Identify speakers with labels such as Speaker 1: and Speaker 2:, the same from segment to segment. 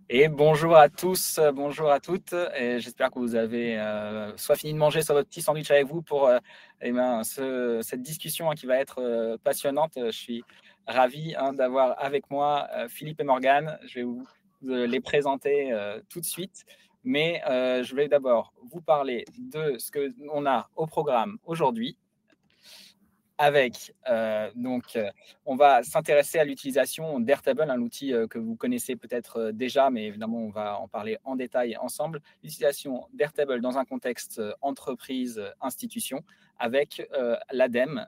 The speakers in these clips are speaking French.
Speaker 1: Et bonjour à tous, bonjour à toutes. Et j'espère que vous avez soit fini de manger, soit votre petit sandwich avec vous pour cette discussion qui va être passionnante. Je suis ravi d'avoir avec moi Philippe et Morgane. Je vais vous les présenter tout de suite. Mais je vais d'abord vous parler de ce que on a au programme aujourd'hui avec, on va s'intéresser à l'utilisation d'Airtable, un outil que vous connaissez peut-être déjà, mais évidemment, on va en parler en détail ensemble. L'utilisation d'Airtable dans un contexte entreprise, institution, avec l'ADEME.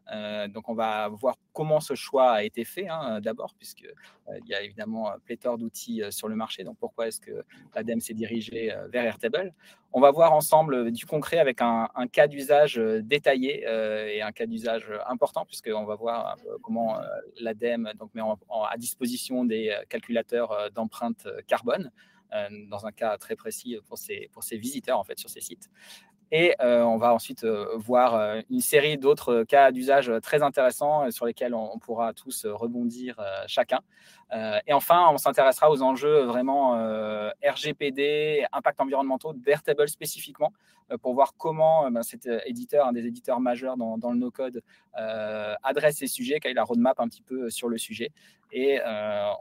Speaker 1: Donc, on va voir comment ce choix a été fait, d'abord, puisque il y a évidemment pléthore d'outils sur le marché. Donc, pourquoi est-ce que l'ADEME s'est dirigée vers Airtable? On va voir ensemble du concret avec un cas d'usage détaillé et un cas d'usage important, puisqu'on va voir un peu comment l'ADEME met à disposition des calculateurs d'empreinte carbone, dans un cas très précis pour ses visiteurs en fait, sur ces sites. Et on va ensuite voir une série d'autres cas d'usage très intéressants sur lesquels on pourra tous rebondir chacun. Et enfin, on s'intéressera aux enjeux vraiment RGPD, impacts environnementaux d'Airtable spécifiquement, pour voir comment cet éditeur, un des éditeurs majeurs dans le no-code, adresse ces sujets, quelle est la roadmap un petit peu sur le sujet. Et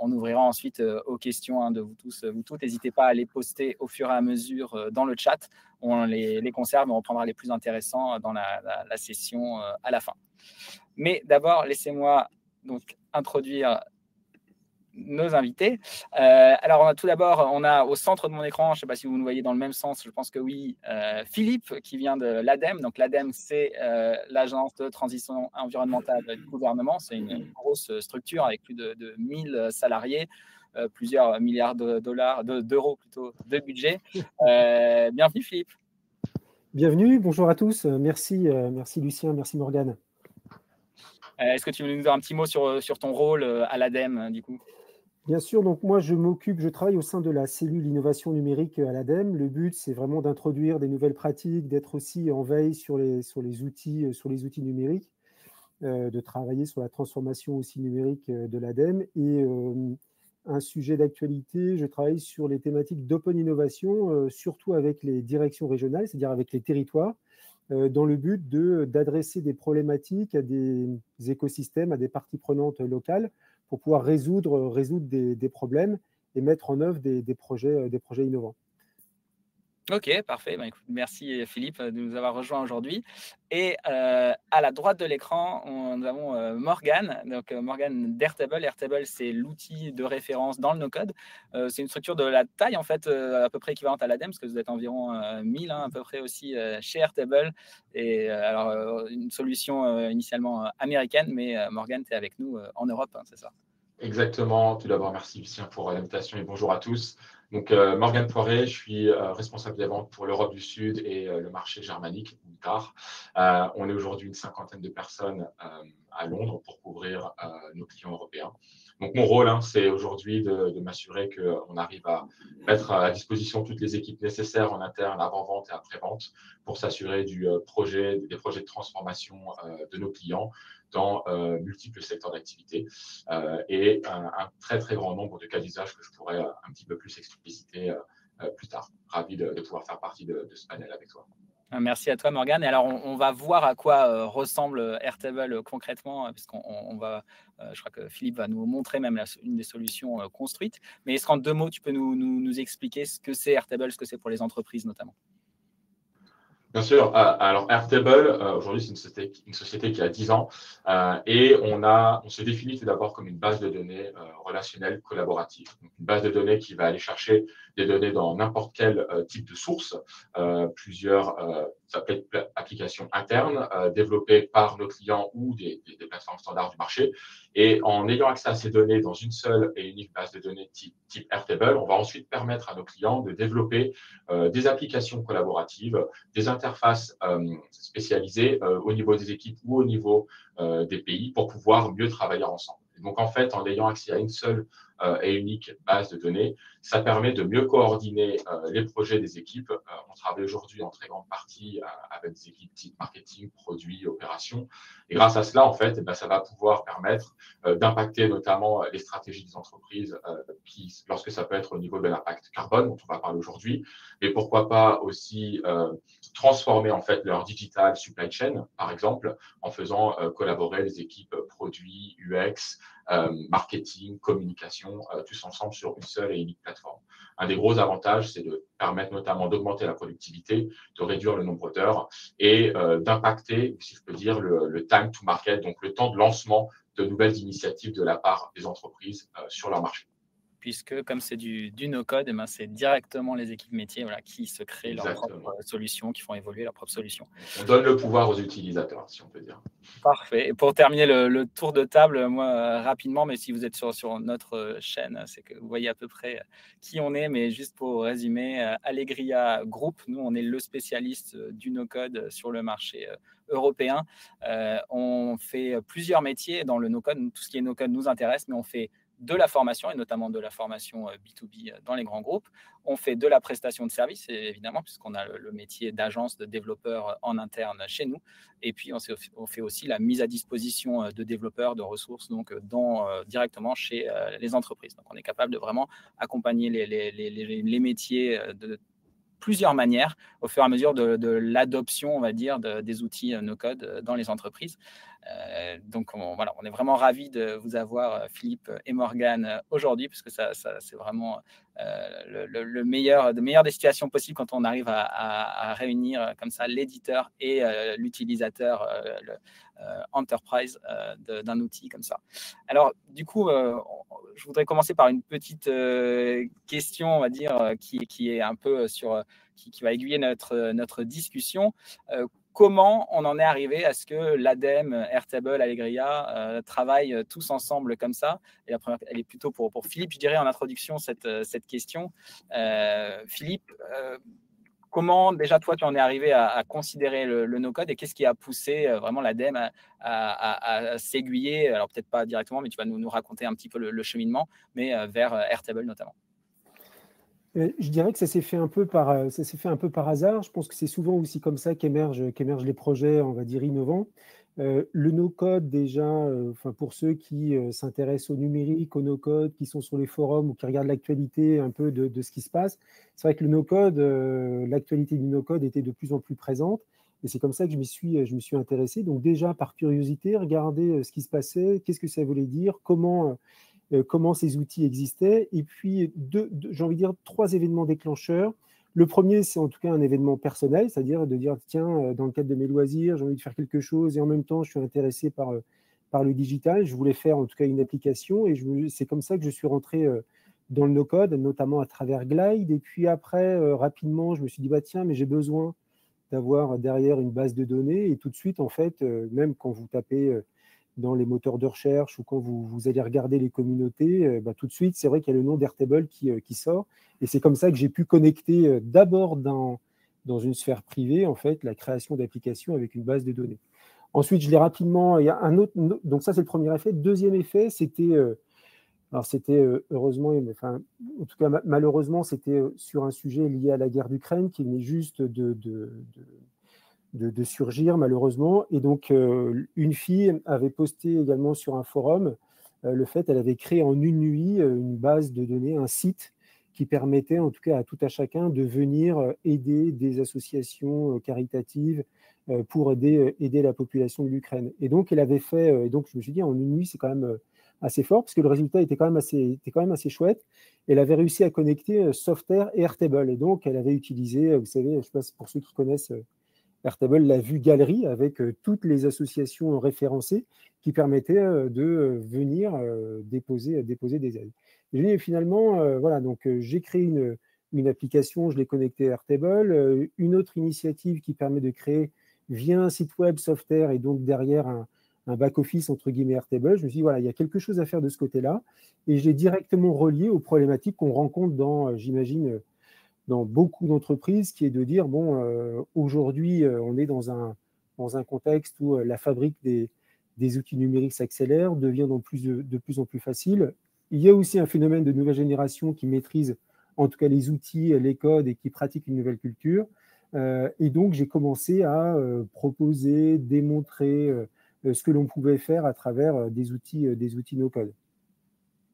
Speaker 1: on ouvrira ensuite aux questions de vous tous, vous toutes. N'hésitez pas à les poster au fur et à mesure dans le chat. On les conserve et on reprendra les plus intéressants dans la session à la fin. Mais d'abord, laissez-moi donc introduire nos invités. Alors, tout d'abord, on a au centre de mon écran, je ne sais pas si vous nous voyez dans le même sens, je pense que oui, Philippe, qui vient de l'ADEME. Donc, l'ADEME, c'est l'Agence de transition environnementale du gouvernement. C'est une grosse structure avec plus de 1000 salariés, plusieurs milliards de dollars, d'euros plutôt, de budget. Bienvenue, Philippe.
Speaker 2: Bienvenue, bonjour à tous. Merci Lucien, merci Morgane.
Speaker 1: Est-ce que tu veux nous dire un petit mot sur ton rôle à l'ADEME, du coup?
Speaker 2: Bien sûr, donc moi je travaille au sein de la cellule innovation numérique à l'ADEME. Le but, c'est vraiment d'introduire des nouvelles pratiques, d'être aussi en veille sur les outils numériques, de travailler sur la transformation aussi numérique de l'ADEME. Et un sujet d'actualité, je travaille sur les thématiques d'open innovation, surtout avec les directions régionales, c'est-à-dire avec les territoires, dans le but d'adresser des problématiques à des écosystèmes, à des parties prenantes locales, pour pouvoir résoudre des problèmes et mettre en œuvre des projets innovants.
Speaker 1: Ok, parfait. Écoute, merci Philippe de nous avoir rejoints aujourd'hui. Et à la droite de l'écran, nous avons Morgane. Donc Morgane d'Airtable. Airtable, c'est l'outil de référence dans le no-code. C'est une structure de la taille en fait à peu près équivalente à l'ADEME, parce que vous êtes environ 1000 à peu près aussi chez Airtable. Et une solution initialement américaine, mais Morgane, tu es avec nous en Europe, c'est ça?
Speaker 3: Exactement. Tout d'abord, merci Lucien pour l'invitation et bonjour à tous. Donc, Morgane Poiré, je suis responsable des ventes pour l'Europe du Sud et le marché germanique, UNCAR. On est aujourd'hui une cinquantaine de personnes à Londres pour couvrir nos clients européens. Donc, mon rôle, c'est aujourd'hui de m'assurer qu'on arrive à mettre à disposition toutes les équipes nécessaires en interne, avant-vente et après-vente, pour s'assurer des projets de transformation de nos clients dans multiples secteurs d'activité et un très, très grand nombre de cas d'usage que je pourrais un petit peu plus expliciter plus tard. Ravi de pouvoir faire partie de ce panel avec toi.
Speaker 1: Merci à toi, Morgane. Et alors, on va voir à quoi ressemble Airtable concrètement, puisqu'on va, je crois que Philippe va nous montrer même une des solutions construites. Mais est-ce qu'en 2 mots, tu peux nous expliquer ce que c'est Airtable, ce que c'est pour les entreprises notamment?
Speaker 3: Bien sûr. Alors, Airtable, aujourd'hui, c'est une société qui a 10 ans et on se définit tout d'abord comme une base de données relationnelle collaborative. Donc, une base de données qui va aller chercher des données dans n'importe quel type de source, ça peut être applications internes développées par nos clients ou des plateformes standards du marché. Et en ayant accès à ces données dans une seule et unique base de données type Airtable, on va ensuite permettre à nos clients de développer des applications collaboratives, des interfaces spécialisées au niveau des équipes ou au niveau des pays pour pouvoir mieux travailler ensemble. Donc, en fait, en ayant accès à une seule et unique base de données, ça permet de mieux coordonner les projets des équipes. On travaille aujourd'hui en très grande partie avec des équipes type marketing, produits, opérations. Et grâce à cela, en fait, ça va pouvoir permettre d'impacter notamment les stratégies des entreprises lorsque ça peut être au niveau de l'impact carbone, dont on va parler aujourd'hui, mais pourquoi pas aussi transformer en fait leur digital supply chain, par exemple, en faisant collaborer les équipes produits, UX, marketing, communication, tous ensemble sur une seule et unique plateforme. Un des gros avantages, c'est de permettre notamment d'augmenter la productivité, de réduire le nombre d'heures et d'impacter, si je peux dire, le time to market, donc le temps de lancement de nouvelles initiatives de la part des entreprises sur leur marché.
Speaker 1: Puisque comme c'est du no-code, c'est directement les équipes métiers qui se créent leurs propres solutions, qui font évoluer leurs propres solutions.
Speaker 3: On donne le pouvoir aux utilisateurs, si on peut dire.
Speaker 1: Parfait. Et pour terminer le tour de table, moi, rapidement, mais si vous êtes sur notre chaîne, c'est que vous voyez à peu près qui on est. Mais juste pour résumer, Allegria Group, nous, on est le spécialiste du no-code sur le marché européen. On fait plusieurs métiers dans le no-code. Tout ce qui est no-code nous intéresse, mais on fait de la formation, et notamment de la formation B2B dans les grands groupes. On fait de la prestation de services, évidemment, puisqu'on a le métier d'agence de développeurs en interne chez nous. Et puis, on fait aussi la mise à disposition de développeurs, de ressources, donc directement chez les entreprises. Donc, on est capable de vraiment accompagner les métiers de plusieurs manières au fur et à mesure de l'adoption, on va dire, des outils no-code dans les entreprises. Donc, on est vraiment ravis de vous avoir, Philippe et Morgane, aujourd'hui, parce que ça c'est vraiment le meilleur des situations possibles quand on arrive à réunir comme ça l'éditeur et l'utilisateur, enterprise d'un outil comme ça. Alors, du coup, je voudrais commencer par une petite question, on va dire, qui est un peu qui va aiguiller notre discussion. Comment on en est arrivé à ce que l'ADEME, Airtable, Allegria travaillent tous ensemble comme ça? Et la première, elle est plutôt pour Philippe, je dirais, en introduction, cette question. Philippe, comment déjà toi tu en es arrivé à considérer le no-code, et qu'est-ce qui a poussé vraiment l'ADEME à s'aiguiller, alors peut-être pas directement, mais tu vas nous raconter un petit peu le cheminement, mais vers Airtable notamment.
Speaker 2: Je dirais que ça s'est fait un peu par hasard. Je pense que c'est souvent aussi comme ça qu'émergent les projets, on va dire, innovants. Le no-code, déjà, pour ceux qui s'intéressent au numérique, au no-code, qui sont sur les forums ou qui regardent l'actualité un peu de ce qui se passe, c'est vrai que le no-code, l'actualité du no-code était de plus en plus présente. Et c'est comme ça que je m'y suis intéressé. Donc déjà, par curiosité, regarder ce qui se passait, qu'est-ce que ça voulait dire, comment ces outils existaient. Et puis, j'ai envie de dire, 3 événements déclencheurs. Le premier, c'est en tout cas un événement personnel, c'est-à-dire de dire, tiens, dans le cadre de mes loisirs, j'ai envie de faire quelque chose et en même temps, je suis intéressé par le digital. Je voulais faire en tout cas une application et c'est comme ça que je suis rentré dans le no-code, notamment à travers Glide. Et puis après, rapidement, je me suis dit, tiens, mais j'ai besoin d'avoir derrière une base de données. Et tout de suite, en fait, même quand vous tapez dans les moteurs de recherche ou quand vous allez regarder les communautés, tout de suite, c'est vrai qu'il y a le nom d'Airtable qui sort. Et c'est comme ça que j'ai pu connecter d'abord dans une sphère privée, en fait, la création d'applications avec une base de données. Ensuite, je l'ai rapidement... Il y a un autre... Donc ça, c'est le premier effet. Deuxième effet, c'était... heureusement, en tout cas, malheureusement, c'était sur un sujet lié à la guerre d'Ukraine qui venait juste de surgir, malheureusement. Et donc, une fille avait posté également sur un forum le fait qu'elle avait créé en une nuit une base de données, un site qui permettait, en tout cas à tout à chacun, de venir aider des associations caritatives pour aider la population de l'Ukraine. Et donc, elle avait fait, et donc je me suis dit, en une nuit, c'est quand même assez fort, parce que le résultat était quand même assez chouette. Elle avait réussi à connecter Software et Airtable. Et donc, elle avait utilisé, vous savez, je ne sais pas pour ceux qui connaissent Airtable, la vue galerie avec toutes les associations référencées qui permettaient de venir déposer des aides. Et finalement, donc j'ai créé une application, je l'ai connectée à Airtable, une autre initiative qui permet de créer via un site web Software et donc derrière un back-office entre guillemets Airtable. Je me suis dit, il y a quelque chose à faire de ce côté-là. Et je l'ai directement relié aux problématiques qu'on rencontre j'imagine, dans beaucoup d'entreprises, qui est de dire, aujourd'hui, on est dans un contexte où la fabrique des outils numériques s'accélère, devient de plus en plus facile. Il y a aussi un phénomène de nouvelle génération qui maîtrise en tout cas les outils, les codes et qui pratique une nouvelle culture. Et donc, j'ai commencé à proposer, démontrer ce que l'on pouvait faire à travers des outils no-code.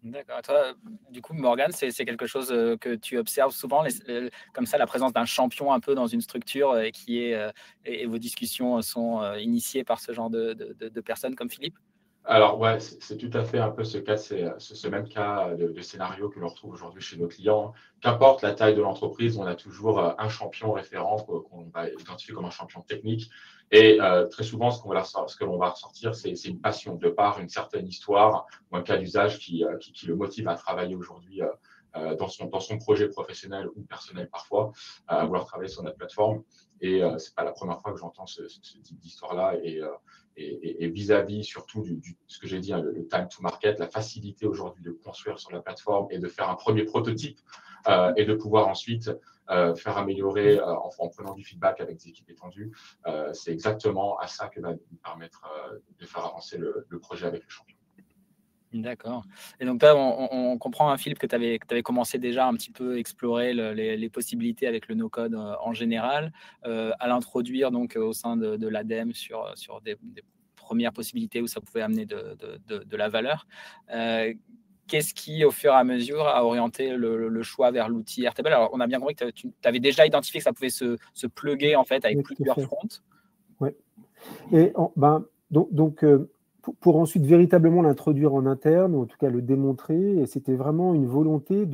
Speaker 1: D'accord. Toi, du coup, Morgane, c'est quelque chose que tu observes souvent, comme ça, la présence d'un champion un peu dans une structure et vos discussions sont initiées par ce genre de personnes comme Philippe?
Speaker 3: Alors, ouais, c'est tout à fait un peu ce cas, c'est ce même cas de scénario que l'on retrouve aujourd'hui chez nos clients. Qu'importe la taille de l'entreprise, on a toujours un champion référent qu'on va identifier comme un champion technique. Et très souvent, ce que l'on va ressortir, c'est une passion de par une certaine histoire ou un cas d'usage qui le motive à travailler aujourd'hui dans son projet professionnel ou personnel parfois, à vouloir travailler sur notre plateforme. Et ce n'est pas la première fois que j'entends ce type d'histoire-là. Et vis-à-vis surtout ce que j'ai dit, le time to market, la facilité aujourd'hui de construire sur la plateforme et de faire un premier prototype et de pouvoir ensuite faire améliorer en prenant du feedback avec des équipes étendues, c'est exactement à ça que va nous permettre de faire avancer le projet avec le champion.
Speaker 1: D'accord. Et donc, là, on comprend, hein, Philippe, que tu avais commencé déjà un petit peu explorer les possibilités avec le no-code en général, à l'introduire donc au sein de l'ADEME sur des premières possibilités où ça pouvait amener de la valeur. Qu'est-ce qui, au fur et à mesure, a orienté le choix vers l'outil Airtable? Alors, on a bien compris que tu avais déjà identifié que ça pouvait se plugger en fait avec
Speaker 2: Oui, tout à
Speaker 1: plusieurs
Speaker 2: fait.
Speaker 1: fronts.
Speaker 2: Ouais. Et pour ensuite véritablement l'introduire en interne, ou en tout cas le démontrer, et c'était vraiment une volonté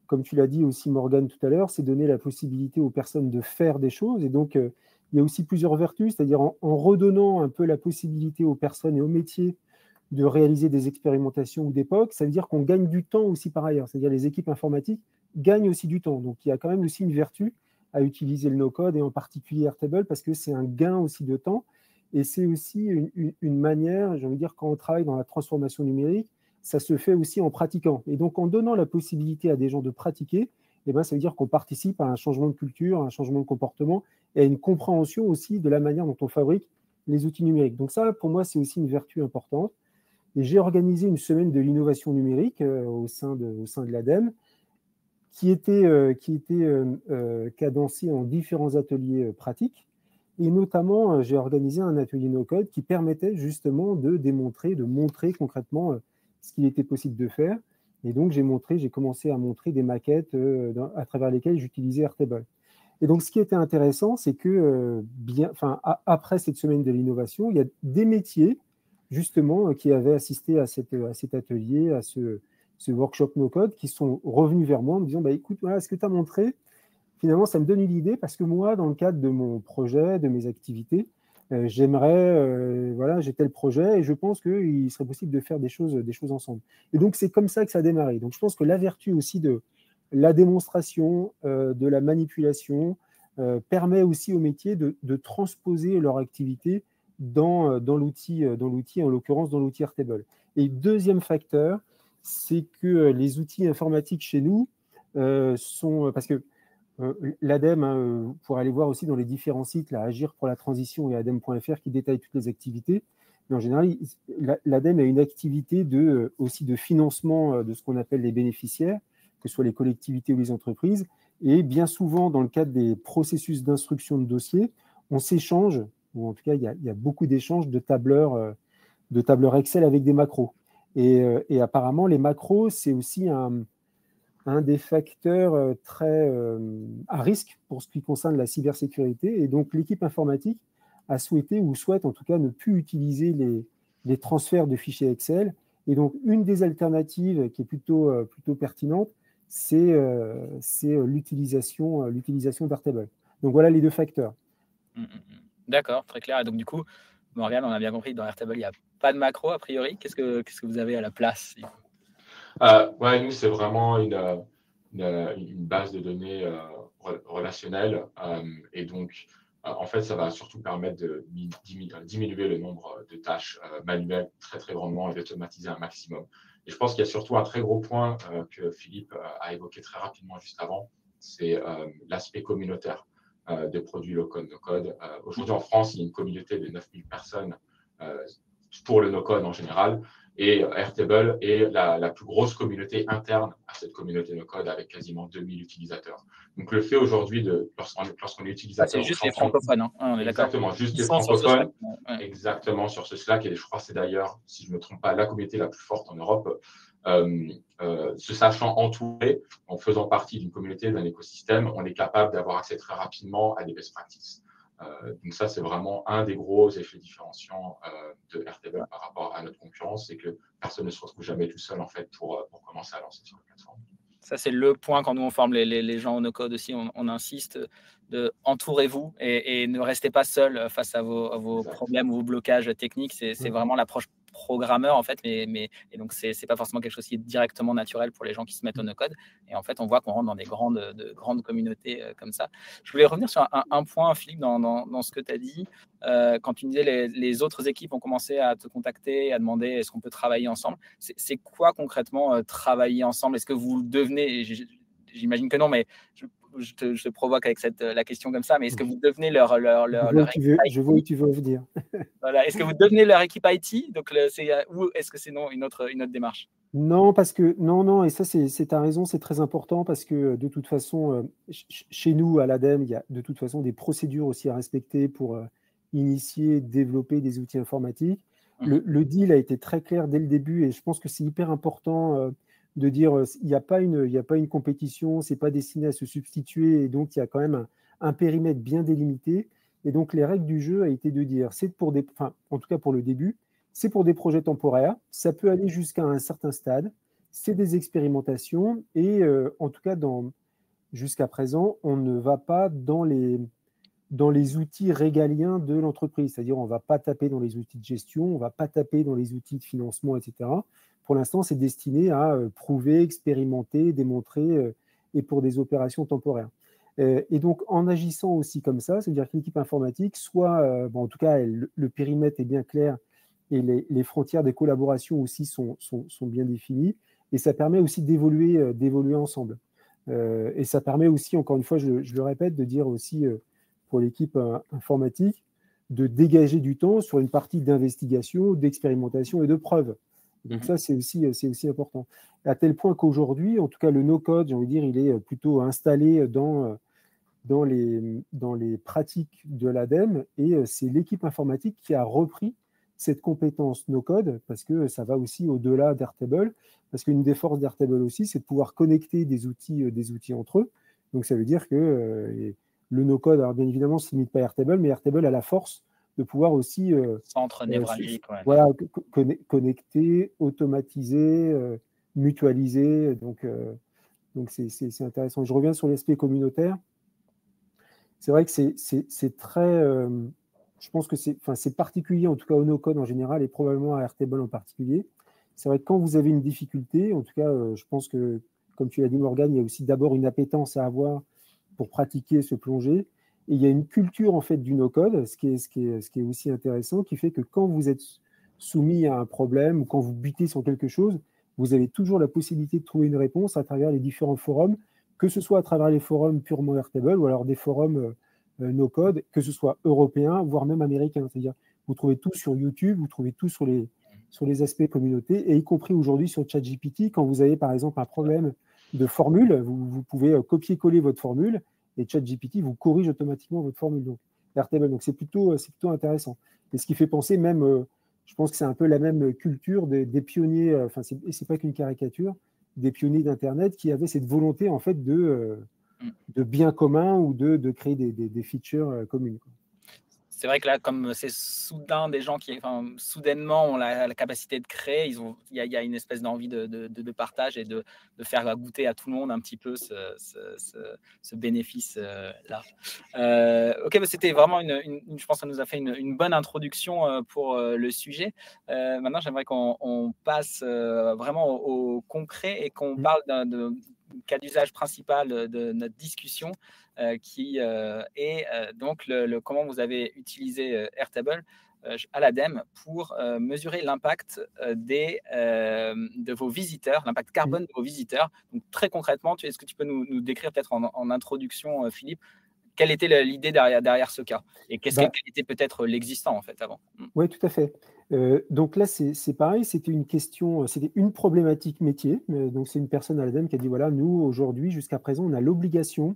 Speaker 2: comme tu l'as dit aussi Morgane tout à l'heure, c'est donner la possibilité aux personnes de faire des choses. Et donc, il y a aussi plusieurs vertus, c'est-à-dire en redonnant un peu la possibilité aux personnes et aux métiers de réaliser des expérimentations ou d'époque, ça veut dire qu'on gagne du temps aussi par ailleurs. C'est-à-dire les équipes informatiques gagnent aussi du temps. Donc, il y a quand même aussi une vertu à utiliser le no-code et en particulier Airtable parce que c'est un gain aussi de temps. Et c'est aussi une manière, j'ai envie de dire, quand on travaille dans la transformation numérique, ça se fait aussi en pratiquant. Et donc, en donnant la possibilité à des gens de pratiquer, eh ben, ça veut dire qu'on participe à un changement de culture, à un changement de comportement et à une compréhension aussi de la manière dont on fabrique les outils numériques. Donc ça, pour moi, c'est aussi une vertu importante. Et j'ai organisé une semaine de l'innovation numérique au sein de l'ADEME qui était cadencée en différents ateliers pratiques. Et notamment, j'ai organisé un atelier no-code qui permettait justement de montrer concrètement ce qu'il était possible de faire. Et donc, j'ai commencé à montrer des maquettes à travers lesquelles j'utilisais Airtable. Et donc, ce qui était intéressant, c'est que après cette semaine de l'innovation, il y a des métiers justement qui avaient assisté à cet atelier, à ce workshop no-code, qui sont revenus vers moi en me disant écoute, voilà, ce que tu as montré, finalement, ça me donne une idée parce que moi, dans le cadre de mon projet, de mes activités, j'aimerais, j'ai tel projet et je pense qu'il serait possible de faire des choses ensemble. Et donc, c'est comme ça que ça a démarré. Donc, je pense que la vertu aussi de la démonstration, de la manipulation, permet aussi aux métiers de transposer leur activité dans l'outil, en l'occurrence dans l'outil Airtable. Et deuxième facteur, c'est que les outils informatiques chez nous sont... Parce que l'ADEME, pour aller voir aussi dans les différents sites, là, Agir pour la transition et adem.fr qui détaillent toutes les activités. Mais en général, l'ADEME a une activité aussi de financement de ce qu'on appelle les bénéficiaires, que ce soit les collectivités ou les entreprises. Et bien souvent, dans le cadre des processus d'instruction de dossiers, on s'échange, ou en tout cas, il y a beaucoup d'échanges de tableurs Excel avec des macros. Et apparemment, les macros, c'est aussi un des facteurs très à risque pour ce qui concerne la cybersécurité. Et donc, l'équipe informatique a souhaité, ou souhaite en tout cas, ne plus utiliser les transferts de fichiers Excel. Et donc, une des alternatives qui est plutôt pertinente, c'est l'utilisation d'Airtable. Donc, voilà les deux facteurs.
Speaker 1: D'accord, très clair. Et donc, du coup, Morgane, on a bien compris que dans Airtable, il n'y a pas de macro, a priori. Qu'est-ce que vous avez à la place?
Speaker 3: Ouais, nous, c'est vraiment une base de données relationnelle. Et donc, en fait, ça va surtout permettre de diminuer le nombre de tâches manuelles très, très grandement et d'automatiser un maximum. Et je pense qu'il y a surtout un très gros point que Philippe a évoqué très rapidement juste avant, c'est l'aspect communautaire des produits low-code, no-code. Aujourd'hui, en France, il y a une communauté de 9000 personnes pour le no-code en général. Et Airtable est la plus grosse communauté interne à cette communauté no-code avec quasiment 2000 utilisateurs. Donc, le fait aujourd'hui, lorsqu'on est utilisateur
Speaker 1: c'est juste les
Speaker 3: champion,
Speaker 1: francophones, hein. On est d'accord.
Speaker 3: exactement, juste
Speaker 1: Ils
Speaker 3: les
Speaker 1: sont sur ce
Speaker 3: francophones,
Speaker 1: Slack.
Speaker 3: exactement sur ce Slack. Et je crois que c'est d'ailleurs, si je ne me trompe pas, la communauté la plus forte en Europe. Se sachant entouré, en faisant partie d'une communauté, d'un écosystème, on est capable d'avoir accès très rapidement à des best practices. Donc ça, c'est vraiment un des gros effets différenciants de Airtable par rapport à notre concurrence, c'est que personne ne se retrouve jamais tout seul en fait pour commencer à lancer sur la plateforme.
Speaker 1: Ça, c'est le point quand nous on forme les gens au no-code aussi, on insiste de entourez-vous et ne restez pas seul face à vos problèmes ou vos blocages techniques. C'est vraiment l'approche programmeur en fait, et donc c'est pas forcément quelque chose qui est directement naturel pour les gens qui se mettent au no-code. Et en fait, on voit qu'on rentre dans des grandes communautés comme ça. Je voulais revenir sur un point, Philippe, dans ce que tu as dit. Quand tu me disais les autres équipes ont commencé à te contacter, à demander est-ce qu'on peut travailler ensemble. C'est quoi concrètement travailler ensemble? Est-ce que vous devenez, j'imagine que non, mais je te provoque avec la question comme ça, mais est-ce que vous devenez leur équipe IT?
Speaker 2: Je vois où tu veux venir.
Speaker 1: Voilà. Est-ce que vous devenez leur équipe IT? Donc, ou est-ce que c'est une autre démarche?
Speaker 2: Non, parce que non, et ça, c'est ta raison, c'est très important parce que de toute façon, chez nous, à l'ADEME, il y a de toute façon des procédures aussi à respecter pour initier, développer des outils informatiques. Le deal a été très clair dès le début et je pense que c'est hyper important de dire il n'y a pas une compétition, c'est pas destiné à se substituer et donc il y a quand même un périmètre bien délimité. Et donc les règles du jeu a été de dire, en tout cas pour le début, c'est pour des projets temporaires, ça peut aller jusqu'à un certain stade, c'est des expérimentations et en tout cas jusqu'à présent, on ne va pas dans les outils régaliens de l'entreprise, c'est-à-dire on ne va pas taper dans les outils de gestion, on ne va pas taper dans les outils de financement, etc. Pour l'instant, c'est destiné à prouver, expérimenter, démontrer et pour des opérations temporaires. Et donc, en agissant aussi comme ça, c'est-à-dire que l'équipe informatique, en tout cas, le périmètre est bien clair et les frontières des collaborations aussi sont bien définies, et ça permet aussi d'évoluer ensemble. Et ça permet aussi, encore une fois, je le répète, de dire aussi pour l'équipe informatique, de dégager du temps sur une partie d'investigation, d'expérimentation et de preuve. Donc ça, c'est aussi important. À tel point qu'aujourd'hui, en tout cas, le no-code, j'ai envie de dire, il est plutôt installé dans les pratiques de l'ADEME, et c'est l'équipe informatique qui a repris cette compétence no-code, parce que ça va aussi au-delà d'Airtable, parce qu'une des forces d'Airtable aussi, c'est de pouvoir connecter des outils entre eux. Donc ça veut dire que le no-code, alors bien évidemment, ne se limite pas à Airtable, mais Airtable a la force de pouvoir aussi
Speaker 1: centre névralgique,
Speaker 2: voilà, connecter, automatiser, mutualiser. Donc c'est intéressant. Je reviens sur l'aspect communautaire. C'est vrai que c'est très... je pense que c'est particulier, en tout cas au no-code en général, et probablement à Airtable en particulier. C'est vrai que quand vous avez une difficulté, en tout cas, je pense que, comme tu l'as dit, Morgane, il y a aussi d'abord une appétence à avoir pour pratiquer, se plonger. Et il y a une culture, en fait, du no-code, ce qui est aussi intéressant, qui fait que quand vous êtes soumis à un problème ou quand vous butez sur quelque chose, vous avez toujours la possibilité de trouver une réponse à travers les différents forums, que ce soit à travers les forums purement Airtable ou alors des forums no-code, que ce soit européens, voire même américains. C'est-à-dire, vous trouvez tout sur YouTube, vous trouvez tout sur les aspects communauté, et y compris aujourd'hui sur ChatGPT, quand vous avez par exemple un problème de formule, vous pouvez copier-coller votre formule, et ChatGPT vous corrige automatiquement votre formule. Donc, Airtable. Donc c'est plutôt intéressant. Et ce qui fait penser même, je pense que c'est un peu la même culture des pionniers, et c'est pas qu'une caricature, des pionniers d'Internet qui avaient cette volonté en fait de bien commun ou de créer des features communes.
Speaker 1: C'est vrai que là, comme c'est soudain des gens qui, soudainement, ont la capacité de créer, il y a une espèce d'envie de partage et de faire goûter à tout le monde un petit peu ce bénéfice-là. Ok, c'était vraiment je pense que ça nous a fait une bonne introduction pour le sujet. Maintenant, j'aimerais qu'on passe vraiment au concret et qu'on parle d'un cas d'usage principal de notre discussion, qui est donc comment vous avez utilisé Airtable à l'ADEME pour mesurer l'impact de vos visiteurs, l'impact carbone de vos visiteurs. Donc, très concrètement, est-ce que tu peux nous décrire peut-être en introduction, Philippe, quelle était l'idée derrière ce cas et quelle était peut-être l'existant en fait avant?
Speaker 2: Oui, tout à fait. Donc là, c'est pareil, c'était une problématique métier. Donc c'est une personne à l'ADEME qui a dit, voilà, nous, aujourd'hui, jusqu'à présent, on a l'obligation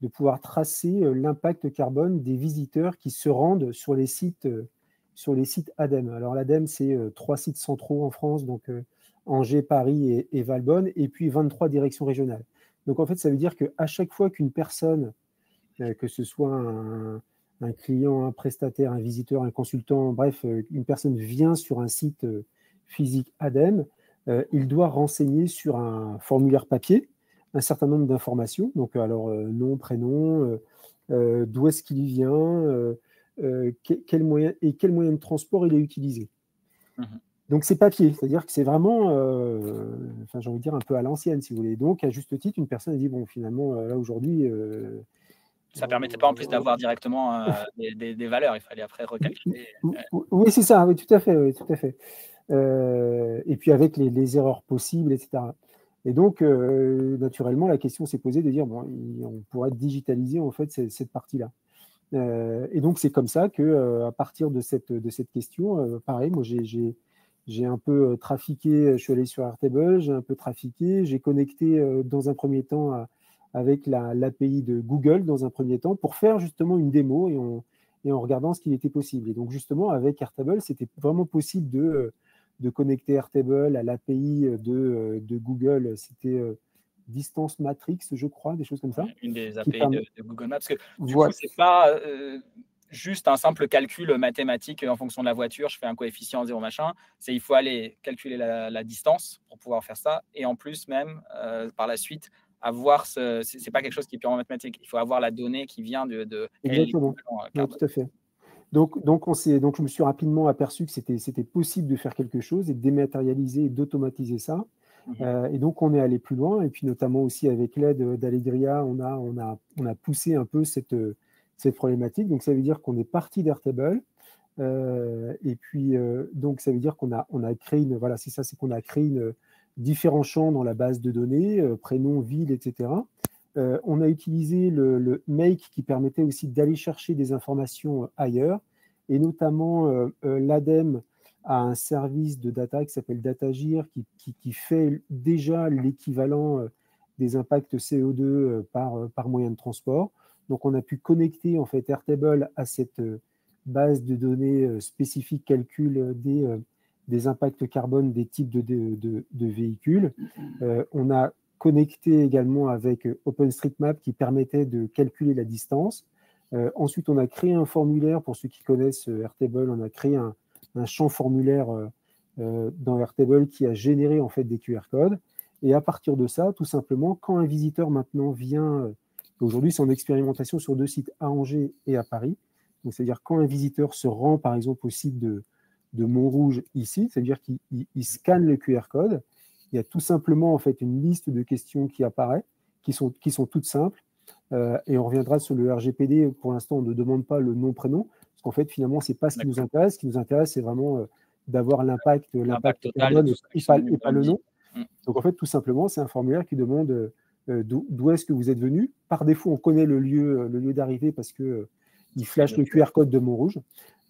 Speaker 2: de pouvoir tracer l'impact carbone des visiteurs qui se rendent sur les sites ADEME. Alors l'ADEME, c'est 3 sites centraux en France, donc Angers, Paris et Valbonne, et puis 23 directions régionales. Donc en fait, ça veut dire qu'à chaque fois qu'une personne, que ce soit un client, un prestataire, un visiteur, un consultant, bref, une personne vient sur un site physique ADEME, il doit renseigner sur un formulaire papier un certain nombre d'informations. Donc, alors, nom, prénom, d'où est-ce qu'il vient, quel moyen de transport il a utilisé. Donc, c'est papier, c'est-à-dire que c'est vraiment, j'ai envie de dire, un peu à l'ancienne, si vous voulez. Donc, à juste titre, une personne a dit, bon, finalement, là, aujourd'hui...
Speaker 1: ça ne permettait pas en plus d'avoir directement des valeurs, il fallait après recalculer.
Speaker 2: Oui, c'est ça, oui, tout à fait. Oui, tout à fait. Et puis avec les erreurs possibles, etc. Et donc, naturellement, la question s'est posée de dire, bon, on pourrait digitaliser en fait cette partie-là. Et donc, c'est comme ça qu'à partir de cette question, pareil, moi, j'ai un peu trafiqué, je suis allé sur Airtable, j'ai un peu trafiqué, j'ai connecté dans un premier temps avec l'API de Google dans un premier temps pour faire justement une démo et en regardant ce qu'il était possible. Et donc, justement, avec Airtable, c'était vraiment possible de connecter Airtable à l'API de Google. C'était Distance Matrix, je crois, des choses comme ça.
Speaker 1: Une des API de Google Maps. Parce que du coup, ce n'est pas juste un simple calcul mathématique en fonction de la voiture, je fais un coefficient 0 machin. Il faut aller calculer la distance pour pouvoir faire ça. Et en plus, même, par la suite, avoir ce n'est pas quelque chose qui est purement mathématique. Il faut avoir la donnée qui vient de
Speaker 2: Exactement. Oui, tout à fait. Donc, je me suis rapidement aperçu que c'était possible de faire quelque chose et de dématérialiser et d'automatiser ça. Et donc, on est allé plus loin. Et puis, notamment aussi avec l'aide d'Allegria, on a poussé un peu cette problématique. Donc, ça veut dire qu'on est parti d'Airtable. Et puis, donc, ça veut dire qu'on a créé qu'on a créé différents champs dans la base de données, prénom, ville, etc. On a utilisé le make qui permettait aussi d'aller chercher des informations ailleurs, et notamment l'ADEME a un service de data qui s'appelle Datagir qui fait déjà l'équivalent des impacts CO2 par moyen de transport. Donc on a pu connecter en fait Airtable à cette base de données spécifique calcul des impacts carbone des types de véhicules. On a connecté également avec OpenStreetMap qui permettait de calculer la distance. Ensuite, on a créé un formulaire, pour ceux qui connaissent Airtable, on a créé un champ formulaire dans Airtable qui a généré en fait des QR codes. Et à partir de ça, tout simplement, quand un visiteur maintenant vient, aujourd'hui c'est en expérimentation sur 2 sites, à Angers et à Paris, donc c'est-à-dire quand un visiteur se rend par exemple au site de Montrouge ici, c'est-à-dire qu'il scanne le QR code, il y a tout simplement en fait une liste de questions qui apparaît, qui sont toutes simples, et on reviendra sur le RGPD. Pour l'instant, on ne demande pas le nom, prénom, parce qu'en fait, finalement, ce n'est pas ce qui nous intéresse. Ce qui nous intéresse, c'est vraiment d'avoir l'impact carbone et pas le nom. Donc, en fait, tout simplement, c'est un formulaire qui demande d'où est-ce que vous êtes venu. Par défaut, on connaît le lieu d'arrivée parce qu'il flash le QR code de Montrouge.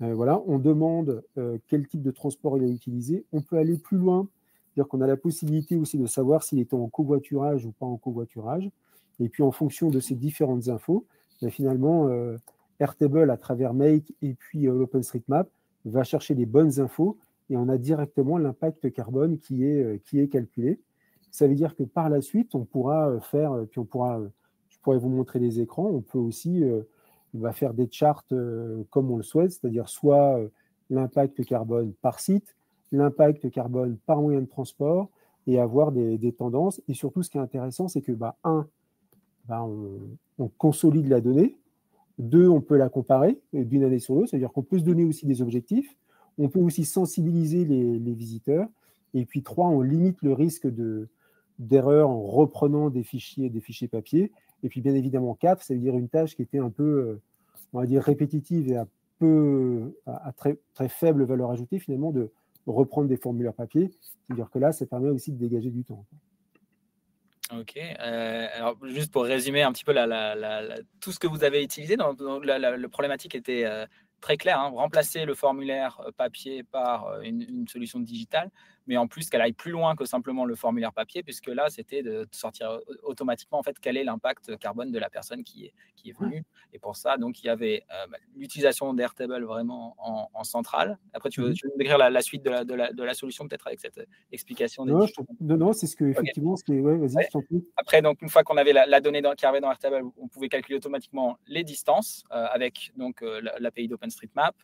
Speaker 2: Voilà, on demande quel type de transport il a utilisé. On peut aller plus loin, c'est-à-dire qu'on a la possibilité aussi de savoir s'il était en covoiturage ou pas en covoiturage. Et puis, en fonction de ces différentes infos, finalement, Airtable, à travers Make et puis l'OpenStreetMap, va chercher les bonnes infos et on a directement l'impact carbone qui est calculé. Ça veut dire que par la suite, on pourra faire, puis je pourrais vous montrer des écrans, on peut aussi faire des charts comme on le souhaite, c'est-à-dire soit l'impact carbone par site, l'impact carbone par moyen de transport, et avoir des tendances. Et surtout, ce qui est intéressant, c'est que, on consolide la donnée. 2, on peut la comparer d'une année sur l'autre, c'est-à-dire qu'on peut se donner aussi des objectifs. On peut aussi sensibiliser les visiteurs. Et puis 3, on limite le risque d'erreur en reprenant des fichiers papier. Et puis bien évidemment 4, ça veut dire une tâche qui était un peu, on va dire, répétitive et à très, très faible valeur ajoutée, finalement, de reprendre des formulaires papier. C'est-à-dire que là, ça permet aussi de dégager du temps.
Speaker 1: Ok. Alors, juste pour résumer un petit peu tout ce que vous avez utilisé, la problématique était très clair, hein, remplacer le formulaire papier par une solution digitale, mais en plus qu'elle aille plus loin que simplement le formulaire papier, puisque là, c'était de sortir automatiquement en fait quel est l'impact carbone de la personne qui est venue. Et pour ça, donc il y avait l'utilisation d'Airtable vraiment en centrale. Après, tu veux me décrire la suite de la solution peut-être avec cette explication des
Speaker 2: non, c'est ce que effectivement, okay. Ouais, vas-y, je t'en prie.
Speaker 1: Après, donc une fois qu'on avait la donnée qui arrivait dans Airtable, on pouvait calculer automatiquement les distances avec donc l'API d'OpenStreetMap.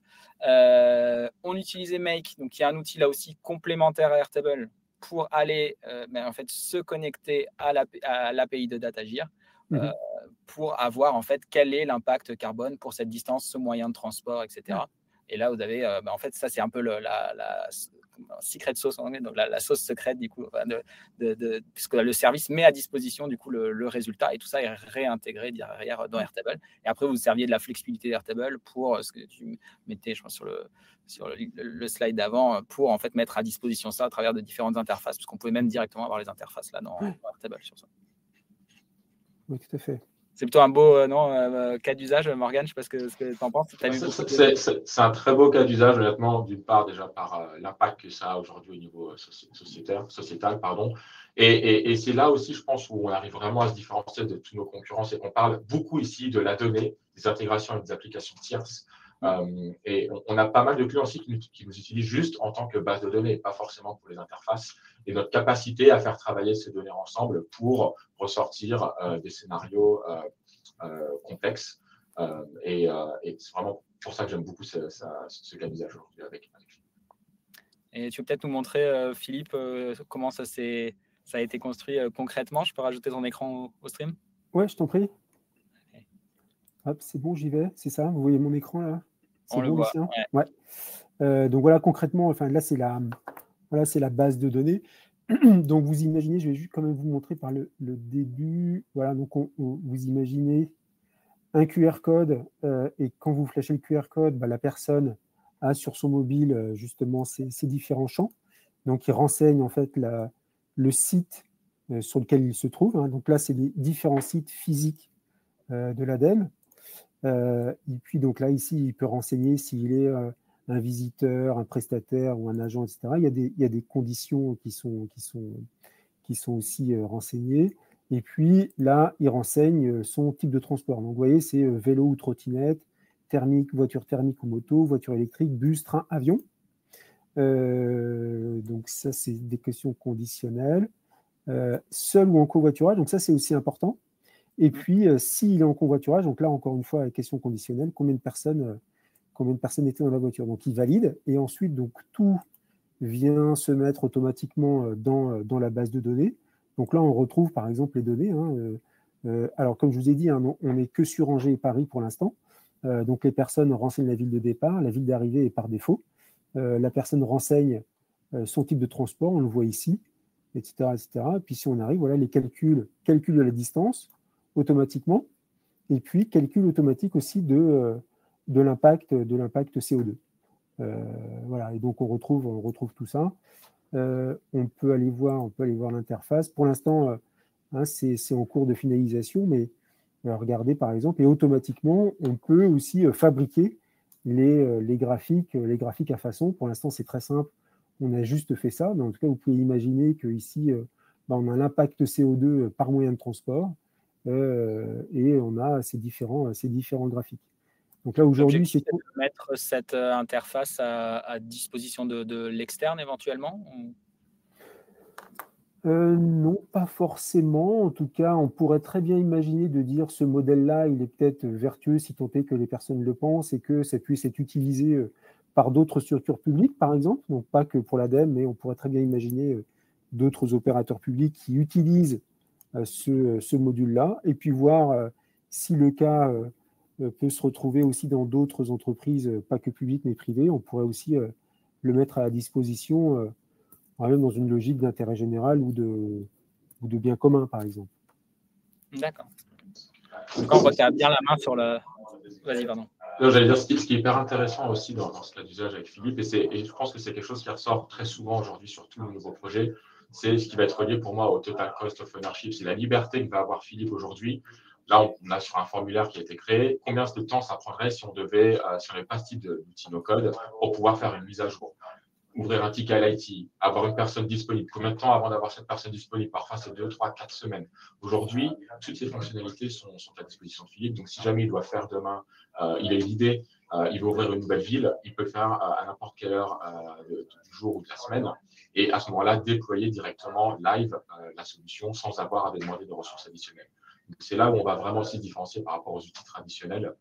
Speaker 1: On utilisait Make, donc il y a un outil là aussi complémentaire à Airtable pour aller en fait se connecter à l'API de DataGir pour avoir en fait quel est l'impact carbone pour cette distance, ce moyen de transport, etc. Et là, vous avez en fait ça c'est un peu la secret sauce en anglais, donc la sauce secrète du coup, puisque le service met à disposition du coup le résultat et tout ça est réintégré derrière dans Airtable. Et après, vous serviez de la flexibilité d'Airtable pour ce que tu mettais, je pense, sur le slide d'avant, pour en fait mettre à disposition ça à travers de différentes interfaces, parce qu'on pouvait même directement avoir les interfaces là dans Airtable sur ça.
Speaker 2: Oui, tout à fait.
Speaker 1: C'est plutôt un beau cas d'usage, Morgane, je ne sais pas ce que tu en penses.
Speaker 3: C'est un très beau cas d'usage, honnêtement, d'une part déjà par l'impact que ça a aujourd'hui au niveau sociétal. Et c'est là aussi, je pense, où on arrive vraiment à se différencier de tous nos concurrents, c'est qu'on parle beaucoup ici de la donnée, des intégrations avec des applications tierces. Et on a pas mal de clients aussi qui nous utilisent juste en tant que base de données, pas forcément pour les interfaces. Et notre capacité à faire travailler ces données ensemble pour ressortir des scénarios complexes. Et c'est vraiment pour ça que j'aime beaucoup ce cas d'usage aujourd'hui avec Philippe.
Speaker 1: Et tu veux peut-être nous montrer, Philippe, comment ça a été construit concrètement. Je peux rajouter ton écran au stream?
Speaker 2: Ouais, je t'en prie. Okay. Hop, c'est bon, j'y vais. C'est ça, vous voyez mon écran là? C'est bon, Lucien? Ouais. Donc voilà, concrètement, enfin là, c'est la base de données. Donc vous imaginez, je vais juste quand même vous montrer par le début. Voilà, donc vous imaginez un QR code et quand vous flashez le QR code, la personne a sur son mobile justement ces différents champs. Donc il renseigne en fait le site sur lequel il se trouve. Hein. Donc là, c'est les différents sites physiques de l'ADEME. Et puis donc là, ici, il peut renseigner s'il est un visiteur, un prestataire ou un agent, etc. Il y a des conditions qui sont aussi renseignées. Et puis là, il renseigne son type de transport. Donc vous voyez, c'est vélo ou trottinette, thermique, voiture thermique ou moto, voiture électrique, bus, train, avion. Donc ça, c'est des questions conditionnelles. Seul ou en covoiturage, donc ça, c'est aussi important. Et puis, s'il est en covoiturage, donc là, encore une fois, question conditionnelle, combien de personnes étaient dans la voiture. Donc, il valide. Et ensuite, donc, tout vient se mettre automatiquement dans la base de données. Donc là, on retrouve, par exemple, les données. Alors, comme je vous ai dit, on n'est que sur Angers et Paris pour l'instant. Donc, les personnes renseignent la ville de départ. La ville d'arrivée est par défaut. La personne renseigne son type de transport. On le voit ici, etc., etc. Et puis, si on arrive, voilà, les calcul de la distance automatiquement. Et puis, calcul automatique aussi de l'impact CO2. Voilà, et donc on retrouve tout ça. On peut aller voir l'interface. Pour l'instant, c'est en cours de finalisation, mais regardez par exemple, et automatiquement, on peut aussi fabriquer les graphiques à façon. Pour l'instant, c'est très simple. On a juste fait ça, mais en tout cas, vous pouvez imaginer qu'ici, on a l'impact CO2 par moyen de transport et on a ces différents graphiques. Donc là, aujourd'hui, c'est
Speaker 1: de mettre cette interface à disposition de l'externe éventuellement
Speaker 2: non, pas forcément. En tout cas, on pourrait très bien imaginer de dire ce modèle-là, il est peut-être vertueux si tant est que les personnes le pensent et que ça puisse être utilisé par d'autres structures publiques, par exemple. Donc pas que pour l'ADEME, mais on pourrait très bien imaginer d'autres opérateurs publics qui utilisent ce module-là et puis voir si le cas peut se retrouver aussi dans d'autres entreprises, pas que publiques mais privées. On pourrait aussi le mettre à la disposition même dans une logique d'intérêt général ou de bien commun, par exemple.
Speaker 1: D'accord. Quand on retient bien la main sur le... Vas-y, pardon.
Speaker 3: J'allais dire, ce qui est hyper intéressant aussi dans ce cas d'usage avec Philippe, et je pense que c'est quelque chose qui ressort très souvent aujourd'hui sur tous nos nouveaux projets, c'est ce qui va être relié pour moi au total cost of ownership, c'est la liberté que va avoir Philippe aujourd'hui là, on a sur un formulaire qui a été créé, combien de temps ça prendrait si on devait, si on n'avait pas ce type d'outil no-code pour pouvoir faire une mise à jour, ouvrir un ticket à l'IT, avoir une personne disponible. Combien de temps avant d'avoir cette personne disponible? Parfois, c'est 2, 3, 4 semaines. Aujourd'hui, toutes ces fonctionnalités sont à disposition de Philippe. Donc, si jamais il doit faire demain, il a une idée, il veut ouvrir une nouvelle ville, il peut le faire à n'importe quelle heure du jour ou de la semaine. Et à ce moment-là, déployer directement live la solution sans avoir à demander de ressources additionnelles. C'est là où on va vraiment aussi différencier par rapport aux outils traditionnels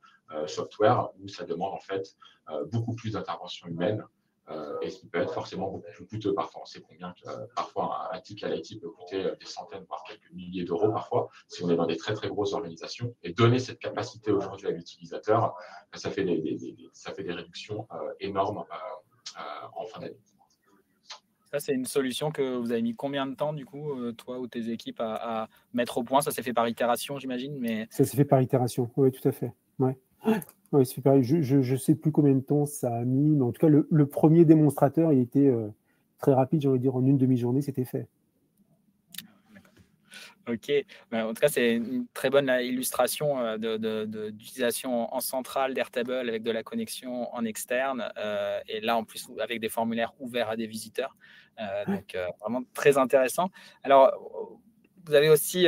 Speaker 3: software, où ça demande en fait beaucoup plus d'intervention humaine. Et ce qui peut être forcément beaucoup plus coûteux parfois. On sait combien que parfois un ticket à l'IT peut coûter des centaines, voire quelques milliers d'euros parfois, si on est dans des très très grosses organisations. Et donner cette capacité aujourd'hui à l'utilisateur, ça fait des réductions énormes en fin d'année.
Speaker 1: Ça, c'est une solution que vous avez mis combien de temps, du coup, toi ou tes équipes, à mettre au point? Ça s'est fait par itération, j'imagine, mais...
Speaker 2: Ça s'est fait par itération, oui, tout à fait. Ouais. Ouais, c'est pareil. Je sais plus combien de temps ça a mis, mais en tout cas, le premier démonstrateur, il était très rapide, j'ai envie de dire, en une demi-journée, c'était fait.
Speaker 1: Ok, ben, en tout cas, c'est une très bonne illustration d'utilisation en centrale d'Airtable avec de la connexion en externe, et là, en plus, avec des formulaires ouverts à des visiteurs. Donc, vraiment très intéressant. Alors, vous avez aussi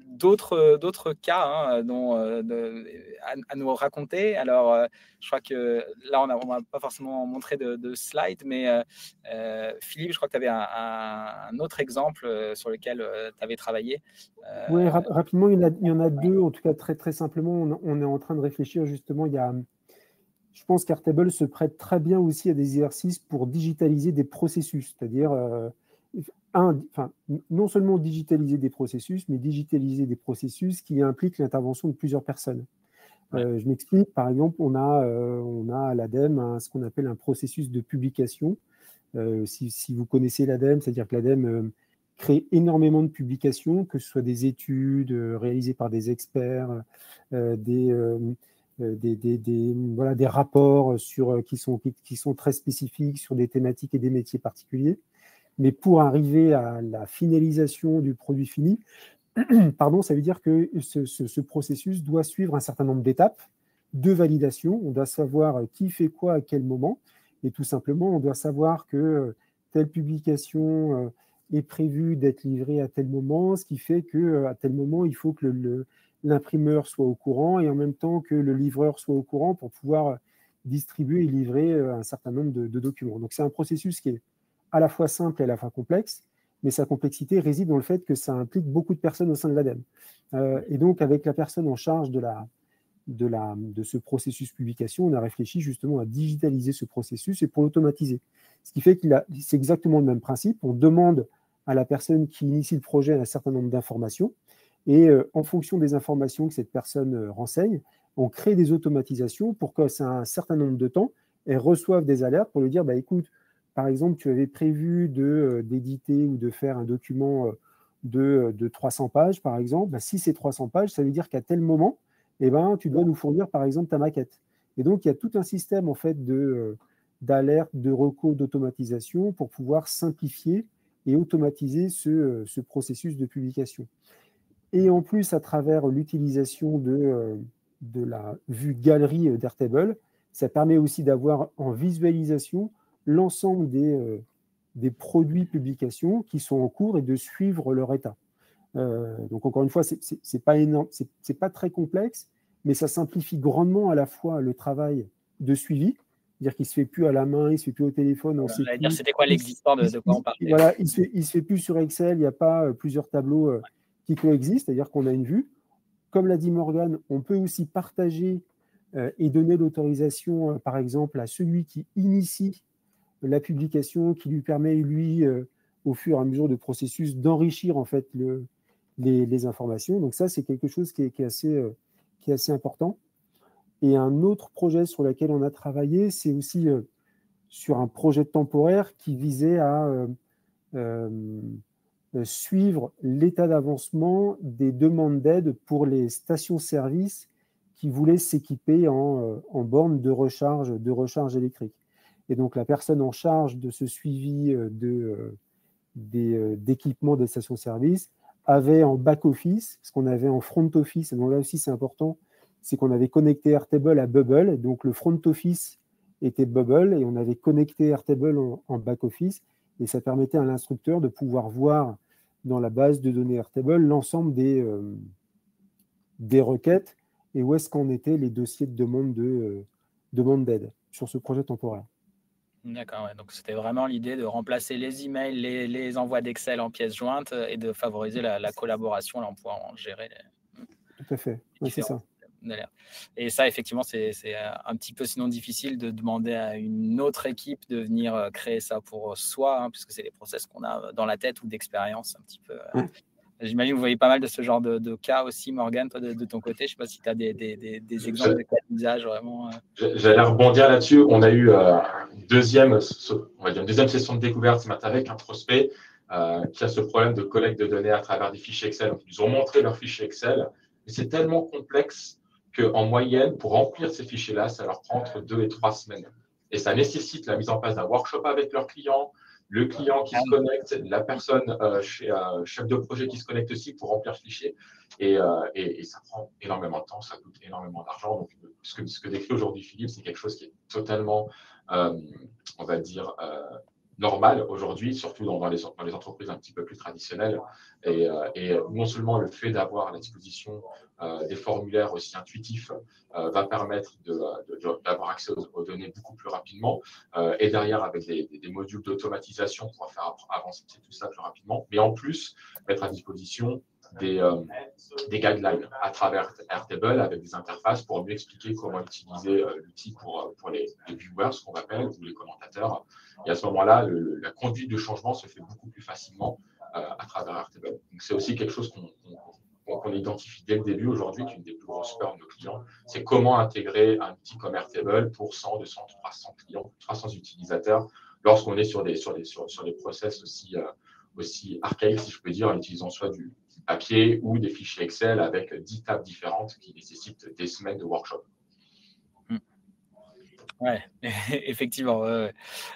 Speaker 1: d'autres cas à nous raconter. Alors, je crois que là, on n'a pas forcément montré de slide, mais Philippe, je crois que tu avais un autre exemple sur lequel tu avais travaillé.
Speaker 2: Oui, rapidement, il y en a deux, en tout cas très, très simplement. On est en train de réfléchir justement. Je pense qu'Airtable se prête très bien aussi à des exercices pour digitaliser des processus, c'est-à-dire non seulement digitaliser des processus, mais digitaliser des processus qui impliquent l'intervention de plusieurs personnes. Ouais. Je m'explique, par exemple, on a à l'ADEME ce qu'on appelle un processus de publication. Si vous connaissez l'ADEME, c'est-à-dire que l'ADEME crée énormément de publications, que ce soit des études réalisées par des experts, des rapports qui sont très spécifiques sur des thématiques et des métiers particuliers. Mais pour arriver à la finalisation du produit fini, ça veut dire que ce processus doit suivre un certain nombre d'étapes de validation. On doit savoir qui fait quoi à quel moment. Et tout simplement, on doit savoir que telle publication est prévue d'être livrée à tel moment, ce qui fait qu'à tel moment, il faut que l'imprimeur soit au courant et en même temps que le livreur soit au courant pour pouvoir distribuer et livrer un certain nombre de documents. Donc, c'est un processus qui est à la fois simple et à la fois complexe, mais sa complexité réside dans le fait que ça implique beaucoup de personnes au sein de l'ADEME. Et donc, avec la personne en charge de ce processus publication, on a réfléchi justement à digitaliser ce processus et pour l'automatiser. Ce qui fait que c'est exactement le même principe. On demande à la personne qui initie le projet un certain nombre d'informations et en fonction des informations que cette personne renseigne, on crée des automatisations pour que ça ait un certain nombre de temps et reçoive des alertes pour lui dire, écoute, par exemple, tu avais prévu d'éditer ou de faire un document de 300 pages, par exemple. Si c'est 300 pages, ça veut dire qu'à tel moment, tu dois nous fournir, par exemple, ta maquette. Et donc, il y a tout un système, en fait, d'alerte, de recours, d'automatisation pour pouvoir simplifier et automatiser ce processus de publication. Et en plus, à travers l'utilisation de la vue galerie d'Airtable, ça permet aussi d'avoir en visualisation l'ensemble des produits publications qui sont en cours et de suivre leur état. Donc, encore une fois, c'est pas énorme, c'est pas très complexe, mais ça simplifie grandement à la fois le travail de suivi, c'est-à-dire qu'il ne se fait plus à la main, il ne se fait plus au téléphone. On sait plus.
Speaker 1: C'était quoi l'existant de quoi on parlait?
Speaker 2: Voilà, il ne se fait plus sur Excel, il n'y a pas plusieurs tableaux qui coexistent, c'est-à-dire qu'on a une vue. Comme l'a dit Morgane, on peut aussi partager et donner l'autorisation, par exemple, à celui qui initie la publication, qui lui permet, lui, au fur et à mesure du processus, d'enrichir en fait les informations. Donc ça, c'est quelque chose qui est assez important. Et un autre projet sur lequel on a travaillé, c'est aussi sur un projet temporaire qui visait à suivre l'état d'avancement des demandes d'aide pour les stations-service qui voulaient s'équiper en bornes de recharge électrique. Et donc, la personne en charge de ce suivi d'équipement des stations-service avait en back-office, ce qu'on avait en front-office, et donc là aussi c'est important, c'est qu'on avait connecté Airtable à Bubble, donc le front-office était Bubble, et on avait connecté Airtable en back-office, et ça permettait à l'instructeur de pouvoir voir dans la base de données Airtable l'ensemble des requêtes, et où est-ce qu'en étaient les dossiers de demande d'aide sur ce projet temporaire.
Speaker 1: D'accord, ouais. Donc c'était vraiment l'idée de remplacer les emails, les envois d'Excel en pièces jointes et de favoriser la collaboration, là on pourra en gérer
Speaker 2: Tout à fait, oui, c'est ça.
Speaker 1: Et ça, effectivement, c'est un petit peu sinon difficile de demander à une autre équipe de venir créer ça pour soi, hein, puisque c'est des process qu'on a dans la tête ou d'expérience un petit peu. J'imagine que vous voyez pas mal de ce genre de cas aussi, Morgane, toi, de ton côté. Je ne sais pas si tu as des exemples de cas d'usage vraiment.
Speaker 3: J'allais rebondir là-dessus. On a eu une deuxième session de découverte ce matin avec un prospect qui a ce problème de collecte de données à travers des fichiers Excel. Donc, ils nous ont montré leurs fichiers Excel. Mais c'est tellement complexe qu'en moyenne, pour remplir ces fichiers-là, ça leur prend entre 2 et 3 semaines. Et ça nécessite la mise en place d'un workshop avec leurs clients, le client qui se connecte, la personne chef de projet qui se connecte aussi pour remplir ce fichier. Et ça prend énormément de temps, ça coûte énormément d'argent. Donc, ce que décrit aujourd'hui Philippe, c'est quelque chose qui est totalement, on va dire, normal aujourd'hui, surtout dans les entreprises un petit peu plus traditionnelles. Et non seulement le fait d'avoir à la disposition des formulaires aussi intuitifs va permettre d'avoir accès aux données beaucoup plus rapidement, et derrière avec des modules d'automatisation pour faire avancer tout ça plus rapidement, mais en plus mettre à disposition des guidelines à travers Airtable avec des interfaces pour mieux expliquer comment utiliser l'outil pour les viewers, ce qu'on appelle, ou les commentateurs. Et à ce moment-là, la conduite de changement se fait beaucoup plus facilement à travers Airtable. Donc, c'est aussi quelque chose qu'on identifie dès le début aujourd'hui, qui est une des plus grosses peurs de nos clients, c'est comment intégrer un outil comme Airtable pour 100, 200, 300 clients, 300 utilisateurs, lorsqu'on est sur des process aussi archaïques, si je peux dire, en utilisant soit du papier ou des fichiers Excel avec 10 tables différentes qui nécessitent des semaines de workshop.
Speaker 1: Ouais, effectivement.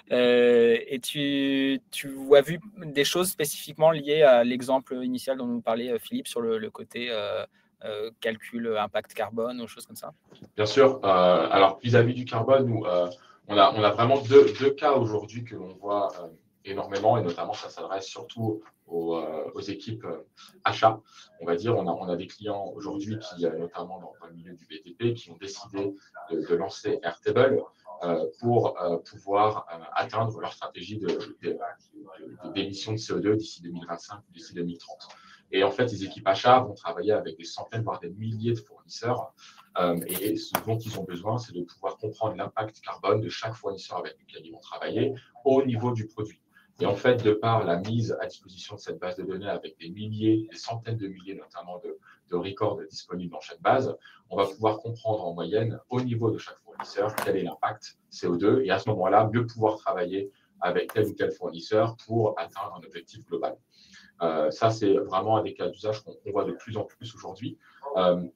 Speaker 1: Et tu as vu des choses spécifiquement liées à l'exemple initial dont nous parlait Philippe sur le côté calcul impact carbone ou choses comme ça?
Speaker 3: Bien sûr. Alors, vis-à-vis du carbone, nous, on a vraiment deux cas aujourd'hui que l'on voit énormément, et notamment ça s'adresse surtout aux équipes achats. On va dire, on a des clients aujourd'hui qui, notamment dans le milieu du BTP, qui ont décidé de lancer Airtable pour pouvoir atteindre leur stratégie d'émissions de CO2 d'ici 2025 ou d'ici 2030. Et en fait, les équipes achats vont travailler avec des centaines, voire des milliers de fournisseurs. Et ce dont ils ont besoin, c'est de pouvoir comprendre l'impact carbone de chaque fournisseur avec lequel ils vont travailler au niveau du produit. Et en fait, de par la mise à disposition de cette base de données avec des centaines de milliers notamment de records disponibles dans chaque base, on va pouvoir comprendre en moyenne au niveau de chaque fournisseur quel est l'impact CO2 et à ce moment-là, mieux pouvoir travailler avec tel ou tel fournisseur pour atteindre un objectif global. Ça, c'est vraiment un des cas d'usage qu'on voit de plus en plus aujourd'hui.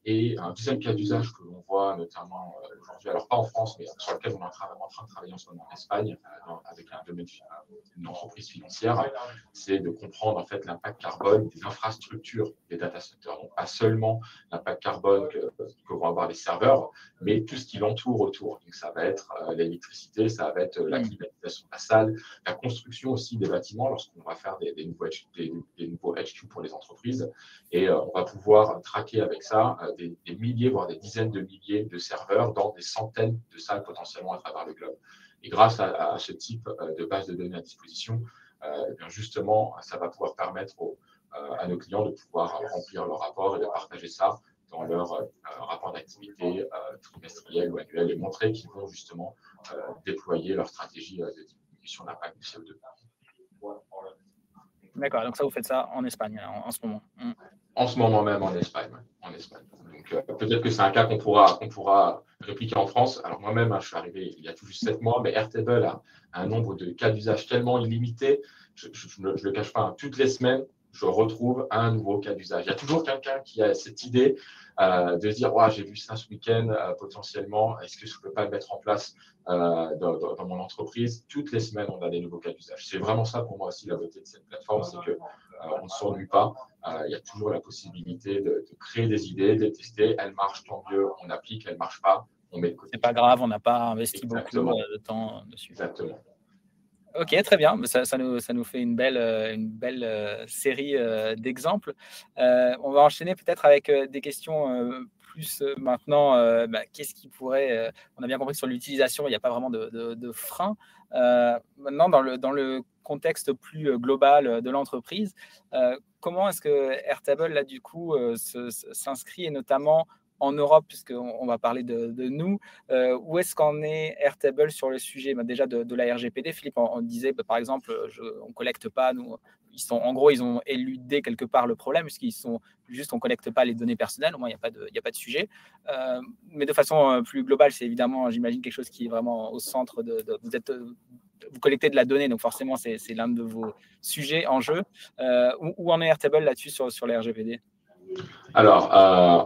Speaker 3: Et un deuxième cas d'usage que l'on voit notamment aujourd'hui, alors pas en France, mais sur lequel on est en train de travailler en ce moment en Espagne, avec une entreprise financière, c'est de comprendre en fait l'impact carbone des infrastructures des data centers. Donc, pas seulement l'impact carbone que vont avoir les serveurs, mais tout ce qui l'entoure autour. Donc, ça va être l'électricité, ça va être la climatisation de la salle, la construction aussi des bâtiments lorsqu'on va faire des nouveaux HQ pour les entreprises. Et on va pouvoir traquer avec ça des milliers, voire des dizaines de milliers de serveurs dans des centaines de salles potentiellement à travers le globe. Et grâce à ce type de base de données à disposition, bien justement, ça va pouvoir permettre à nos clients de pouvoir remplir leur rapport et de partager ça dans leur rapport d'activité trimestriel ou annuel et montrer qu'ils vont justement déployer leur stratégie de diminution d'impact du CO2.
Speaker 1: D'accord, donc ça, vous faites ça en Espagne en ce moment.
Speaker 3: En ce moment même en Espagne. Donc, peut-être que c'est un cas qu'on pourra répliquer en France. Alors moi-même, je suis arrivé il y a tout juste 7 mois, mais Airtable a un nombre de cas d'usage tellement illimité. Je ne le cache pas, toutes les semaines, je retrouve un nouveau cas d'usage. Il y a toujours quelqu'un qui a cette idée de se dire j'ai vu ça ce week-end, potentiellement, est-ce que je ne peux pas le mettre en place dans mon entreprise? Toutes les semaines, on a des nouveaux cas d'usage. C'est vraiment ça pour moi aussi la beauté de cette plateforme, c'est qu'on ne s'ennuie pas. Il y a toujours la possibilité de créer des idées, de les tester. Elles marchent, tant mieux, on applique. Elles ne marchent pas, on met de côté.
Speaker 1: C'est pas grave, on n'a pas investi
Speaker 3: Exactement.
Speaker 1: beaucoup de temps dessus.
Speaker 3: Exactement.
Speaker 1: Ok, très bien. Ça nous fait une belle série d'exemples. On va enchaîner peut-être avec des questions plus maintenant. Qu'est-ce qui pourrait… on a bien compris que sur l'utilisation, il n'y a pas vraiment de frein. Maintenant, dans le contexte plus global de l'entreprise, comment est-ce que Airtable, là, du coup, s'inscrit, et notamment en Europe, puisqu'on va parler de nous, où est-ce qu'en est Airtable sur le sujet déjà de la RGPD? Philippe, on disait, par exemple, on ne collecte pas, nous, en gros, ils ont éludé quelque part le problème, puisqu'ils sont juste, on ne collecte pas les données personnelles, au moins, il n'y a pas de sujet. Mais de façon plus globale, c'est évidemment, j'imagine, quelque chose qui est vraiment au centre vous collectez de la donnée, donc forcément, c'est l'un de vos sujets en jeu. Où en est Airtable là-dessus sur la RGPD?
Speaker 3: Alors,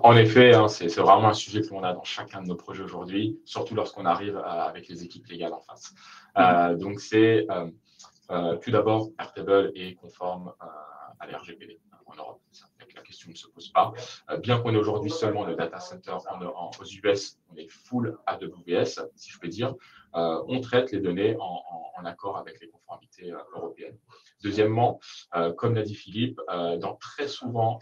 Speaker 3: en effet, c'est vraiment un sujet que l'on a dans chacun de nos projets aujourd'hui, surtout lorsqu'on arrive avec les équipes légales en face. Donc, c'est tout d'abord, Airtable est conforme à la RGPD en Europe. La question ne se pose pas. Bien qu'on ait aujourd'hui seulement le data center aux US, on est full AWS, si je peux dire, on traite les données en accord avec les conformités européennes. Deuxièmement, comme l'a dit Philippe, dans très souvent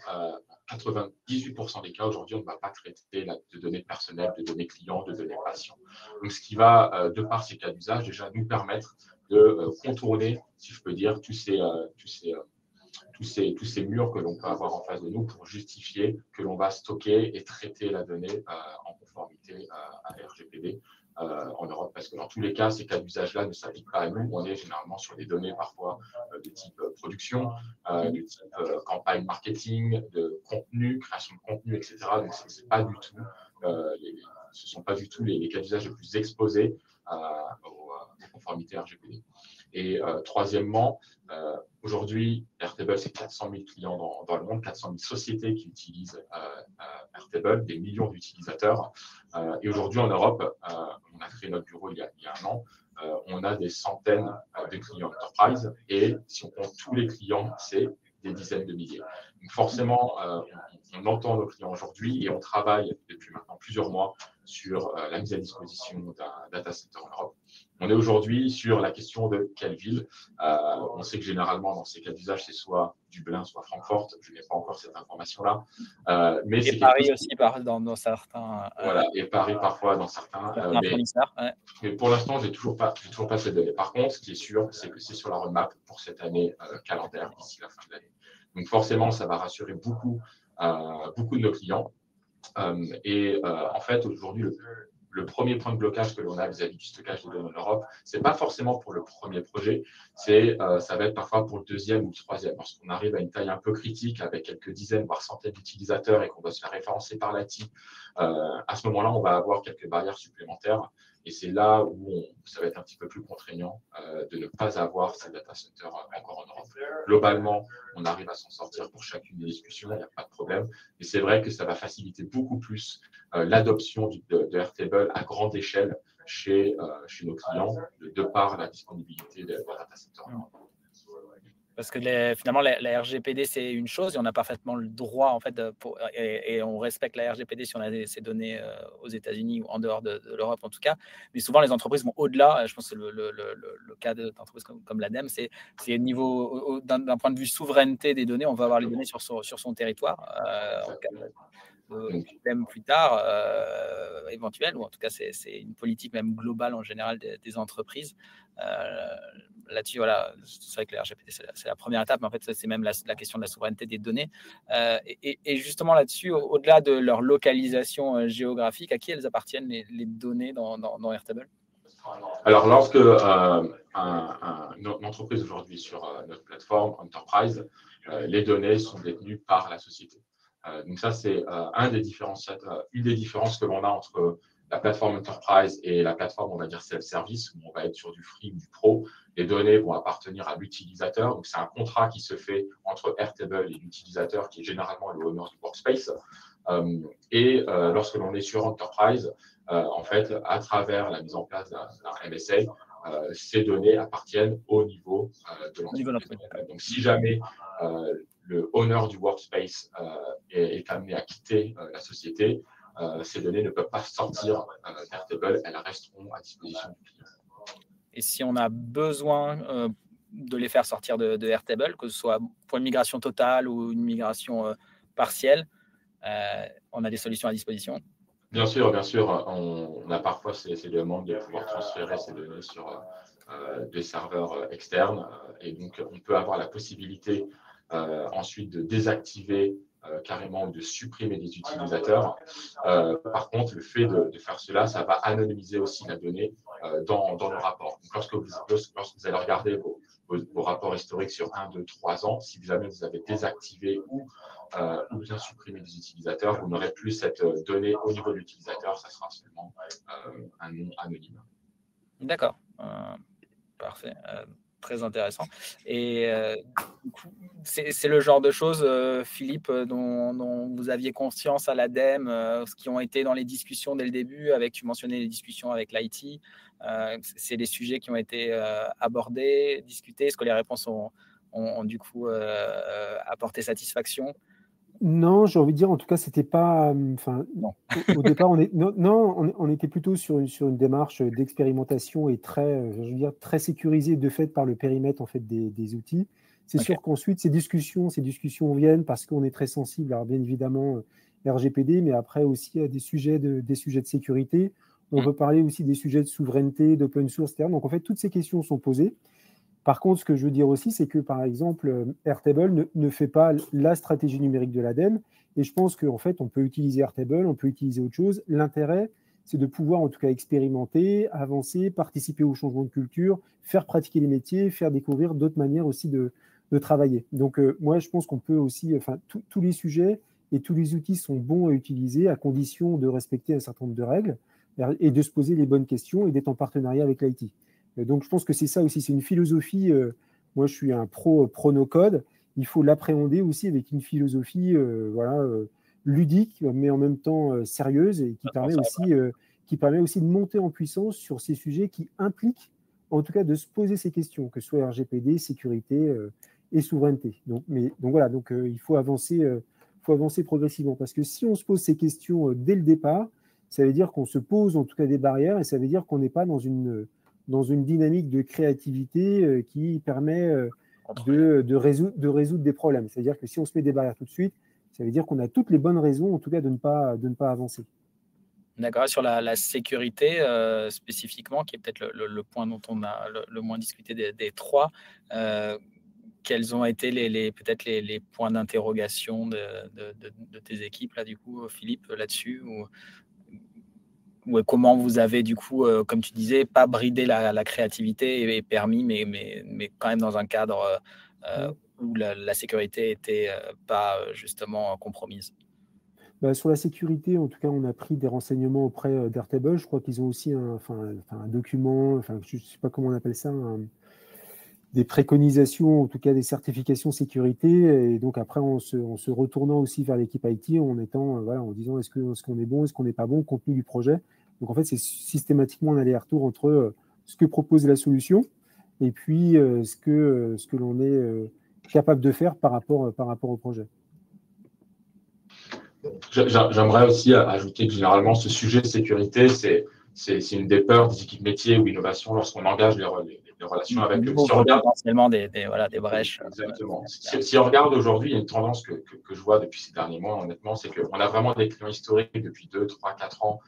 Speaker 3: 98% des cas aujourd'hui, on ne va pas traiter de données personnelles, de données clients, de données patients. Donc, ce qui va, de par ces cas d'usage, déjà nous permettre de contourner, si je peux dire, tous ces murs que l'on peut avoir en face de nous pour justifier que l'on va stocker et traiter la donnée en conformité à la RGPD en Europe, parce que dans tous les cas, ces cas d'usage-là ne s'appliquent pas à nous. On est généralement sur des données parfois de type production, de type campagne marketing, de contenu, création de contenu, etc. Donc, ce ne sont pas du tout les cas d'usage les plus exposés aux conformités RGPD. Et troisièmement, aujourd'hui, Airtable, c'est 400 000 clients dans le monde, 400 000 sociétés qui utilisent Airtable, des millions d'utilisateurs. Et aujourd'hui, en Europe, on a créé notre bureau il y a un an, on a des centaines de clients enterprise. Et si on compte tous les clients, c'est des dizaines de milliers. Donc forcément, on entend nos clients aujourd'hui et on travaille depuis maintenant plusieurs mois sur la mise à disposition d'un data center en Europe. On est aujourd'hui sur la question de quelle ville. On sait que généralement, dans ces cas d'usage, c'est soit Dublin, soit Francfort. Je n'ai pas encore cette information-là.
Speaker 1: Et Paris aussi, dans certains…
Speaker 3: Voilà, et Paris parfois dans certains. Mais pour l'instant, je n'ai toujours pas cette donnée. Par contre, ce qui est sûr, c'est que c'est sur la roadmap pour cette année calendaire d'ici la fin de l'année. Donc forcément, ça va rassurer beaucoup de nos clients. En fait, aujourd'hui, le premier point de blocage que l'on a vis-à-vis du stockage de données en Europe, ce n'est pas forcément pour le premier projet, ça va être parfois pour le deuxième ou le troisième. Lorsqu'on arrive à une taille un peu critique avec quelques dizaines, voire centaines d'utilisateurs et qu'on doit se faire référencer par l'ATI, à ce moment-là, on va avoir quelques barrières supplémentaires. Et c'est là où ça va être un petit peu plus contraignant de ne pas avoir ces data centers encore en Europe. Globalement, on arrive à s'en sortir pour chacune des discussions, il n'y a pas de problème. Mais c'est vrai que ça va faciliter beaucoup plus l'adoption de Airtable à grande échelle chez nos clients, de par la disponibilité des data centers.
Speaker 1: Parce que finalement, la RGPD, c'est une chose, et on a parfaitement le droit, en fait, et on respecte la RGPD si on a ces données aux États-Unis ou en dehors de l'Europe, en tout cas. Mais souvent, les entreprises vont au-delà. Je pense que le cas d'entreprises comme l'ADEME, c'est niveau d'un point de vue souveraineté des données, on va avoir les données sur son territoire. En cas de problème plus tard, éventuel, ou en tout cas, c'est une politique même globale en général des entreprises. Là-dessus, voilà, c'est vrai que la RGPD, c'est la première étape, mais en fait, c'est même la question de la souveraineté des données. Et justement là-dessus, au-delà de leur localisation géographique, à qui elles appartiennent les données dans Airtable?
Speaker 3: Alors, lorsque une entreprise aujourd'hui sur notre plateforme Enterprise, les données sont détenues par la société. Donc ça, c'est une des différences que l'on a entre la plateforme Enterprise et la plateforme, on va dire, self-service, où on va être sur du free ou du pro. Les données vont appartenir à l'utilisateur. Donc, c'est un contrat qui se fait entre Airtable et l'utilisateur, qui est généralement le owner du workspace. Lorsque l'on est sur Enterprise, en fait, à travers la mise en place d'un MSA, ces données appartiennent au niveau de l'entreprise. Donc, si jamais le owner du workspace est amené à quitter la société, ces données ne peuvent pas sortir d'Airtable, elles resteront à disposition du client.
Speaker 1: Et si on a besoin de les faire sortir de Airtable, que ce soit pour une migration totale ou une migration partielle, on a des solutions à disposition?
Speaker 3: Bien sûr, on a parfois ces demandes de pouvoir transférer ces données sur des serveurs externes. Et donc, on peut avoir la possibilité ensuite de désactiver carrément ou de supprimer des utilisateurs. Par contre, le fait de faire cela, ça va anonymiser aussi la donnée dans le rapport. Donc, lorsque vous allez regarder vos rapports historiques sur 1, 2, 3 ans, si jamais vous avez désactivé ou bien supprimé des utilisateurs, vous n'aurez plus cette donnée au niveau de l'utilisateur, ça sera seulement un nom anonyme.
Speaker 1: D'accord, parfait. Très intéressant. Et c'est le genre de choses, Philippe, dont vous aviez conscience à l'ADEME, ce qui ont été dans les discussions dès le début, tu mentionnais les discussions avec l'IT. C'est des sujets qui ont été abordés, discutés. Est-ce que les réponses ont du coup apporté satisfaction?
Speaker 2: Non, j'ai envie de dire, en tout cas, c'était pas. Au départ, on était plutôt sur une démarche d'expérimentation et très sécurisée de fait par le périmètre en fait des outils. C'est sûr qu'ensuite ces discussions viennent parce qu'on est très sensible, alors bien évidemment RGPD, mais après aussi à des sujets de sécurité. On veut parler aussi des sujets de souveraineté, d'open source, etc. Donc en fait, toutes ces questions sont posées. Par contre, ce que je veux dire aussi, c'est que, par exemple, Airtable ne fait pas la stratégie numérique de l'ADEME. Et je pense qu'en fait, on peut utiliser Airtable, on peut utiliser autre chose. L'intérêt, c'est de pouvoir, en tout cas, expérimenter, avancer, participer au changement de culture, faire pratiquer les métiers, faire découvrir d'autres manières aussi de travailler. Donc, moi, je pense qu'on peut aussi, tous les sujets et tous les outils sont bons à utiliser à condition de respecter un certain nombre de règles et de se poser les bonnes questions et d'être en partenariat avec l'IT. Donc, je pense que c'est ça aussi, c'est une philosophie. Moi, je suis un pro no-code. Il faut l'appréhender aussi avec une philosophie ludique, mais en même temps sérieuse et qui permet aussi de monter en puissance sur ces sujets qui impliquent, en tout cas, de se poser ces questions, que ce soit RGPD, sécurité et souveraineté. Donc il faut avancer progressivement. Parce que si on se pose ces questions dès le départ, ça veut dire qu'on se pose en tout cas des barrières et ça veut dire qu'on n'est pas dans une dynamique de créativité qui permet de résoudre des problèmes. C'est-à-dire que si on se met des barrières tout de suite, ça veut dire qu'on a toutes les bonnes raisons, en tout cas, de ne pas avancer.
Speaker 1: D'accord. Sur la sécurité spécifiquement, qui est peut-être le point dont on a le moins discuté des trois, quels ont été peut-être les points d'interrogation de tes équipes, là, du coup, Philippe, là-dessus ou comment vous avez, du coup, comme tu disais, pas bridé la créativité et permis, mais quand même dans un cadre où la sécurité n'était pas justement compromise?
Speaker 2: Sur la sécurité, en tout cas, on a pris des renseignements auprès d'Airtable. Je crois qu'ils ont aussi un document, je ne sais pas comment on appelle ça, des préconisations, en tout cas des certifications sécurité. Et donc après, en se retournant aussi vers l'équipe IT, en disant est-ce qu'on est bon, est-ce qu'on n'est pas bon, compte tenu du projet. Donc en fait, c'est systématiquement un aller-retour entre ce que propose la solution et puis ce que l'on est capable de faire par rapport au projet.
Speaker 3: J'aimerais aussi ajouter que généralement, ce sujet de sécurité, c'est une des peurs des équipes métiers ou innovation lorsqu'on engage les relations avec eux.
Speaker 1: Si on regarde potentiellement des brèches.
Speaker 3: Exactement. Si on regarde aujourd'hui, il y a une tendance que je vois depuis ces derniers mois, honnêtement, c'est qu'on a vraiment des clients historiques depuis 2, 3, 4 ans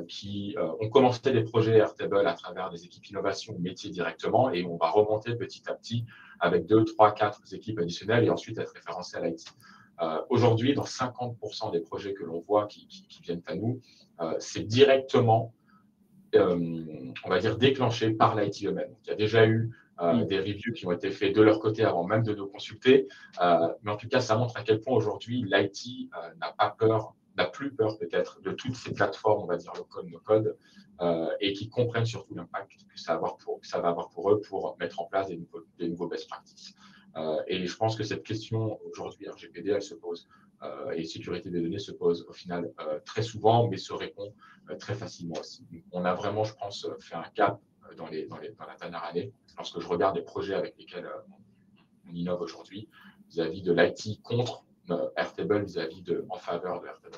Speaker 3: qui ont commencé des projets Airtable à travers des équipes innovation ou métiers directement et on va remonter petit à petit avec 2, 3, 4 équipes additionnelles et ensuite être référencé à l'IT. Aujourd'hui, dans 50% des projets que l'on voit qui viennent à nous, c'est directement, on va dire, déclenché par l'IT eux-mêmes. Il y a déjà eu des reviews qui ont été faits de leur côté avant même de nous consulter. Mais en tout cas, ça montre à quel point aujourd'hui l'IT n'a pas peur n'a plus peur peut-être de toutes ces plateformes, on va dire low-code, no-code, et qui comprennent surtout l'impact que ça va avoir pour eux pour mettre en place des nouveaux best practices. Et je pense que cette question aujourd'hui, RGPD, elle se pose, et sécurité des données se pose au final très souvent, mais se répond très facilement aussi. On a vraiment, je pense, fait un cap dans la dernière année, lorsque je regarde les projets avec lesquels on innove aujourd'hui, vis-à-vis de l'IT contre Airtable, en faveur de Airtable.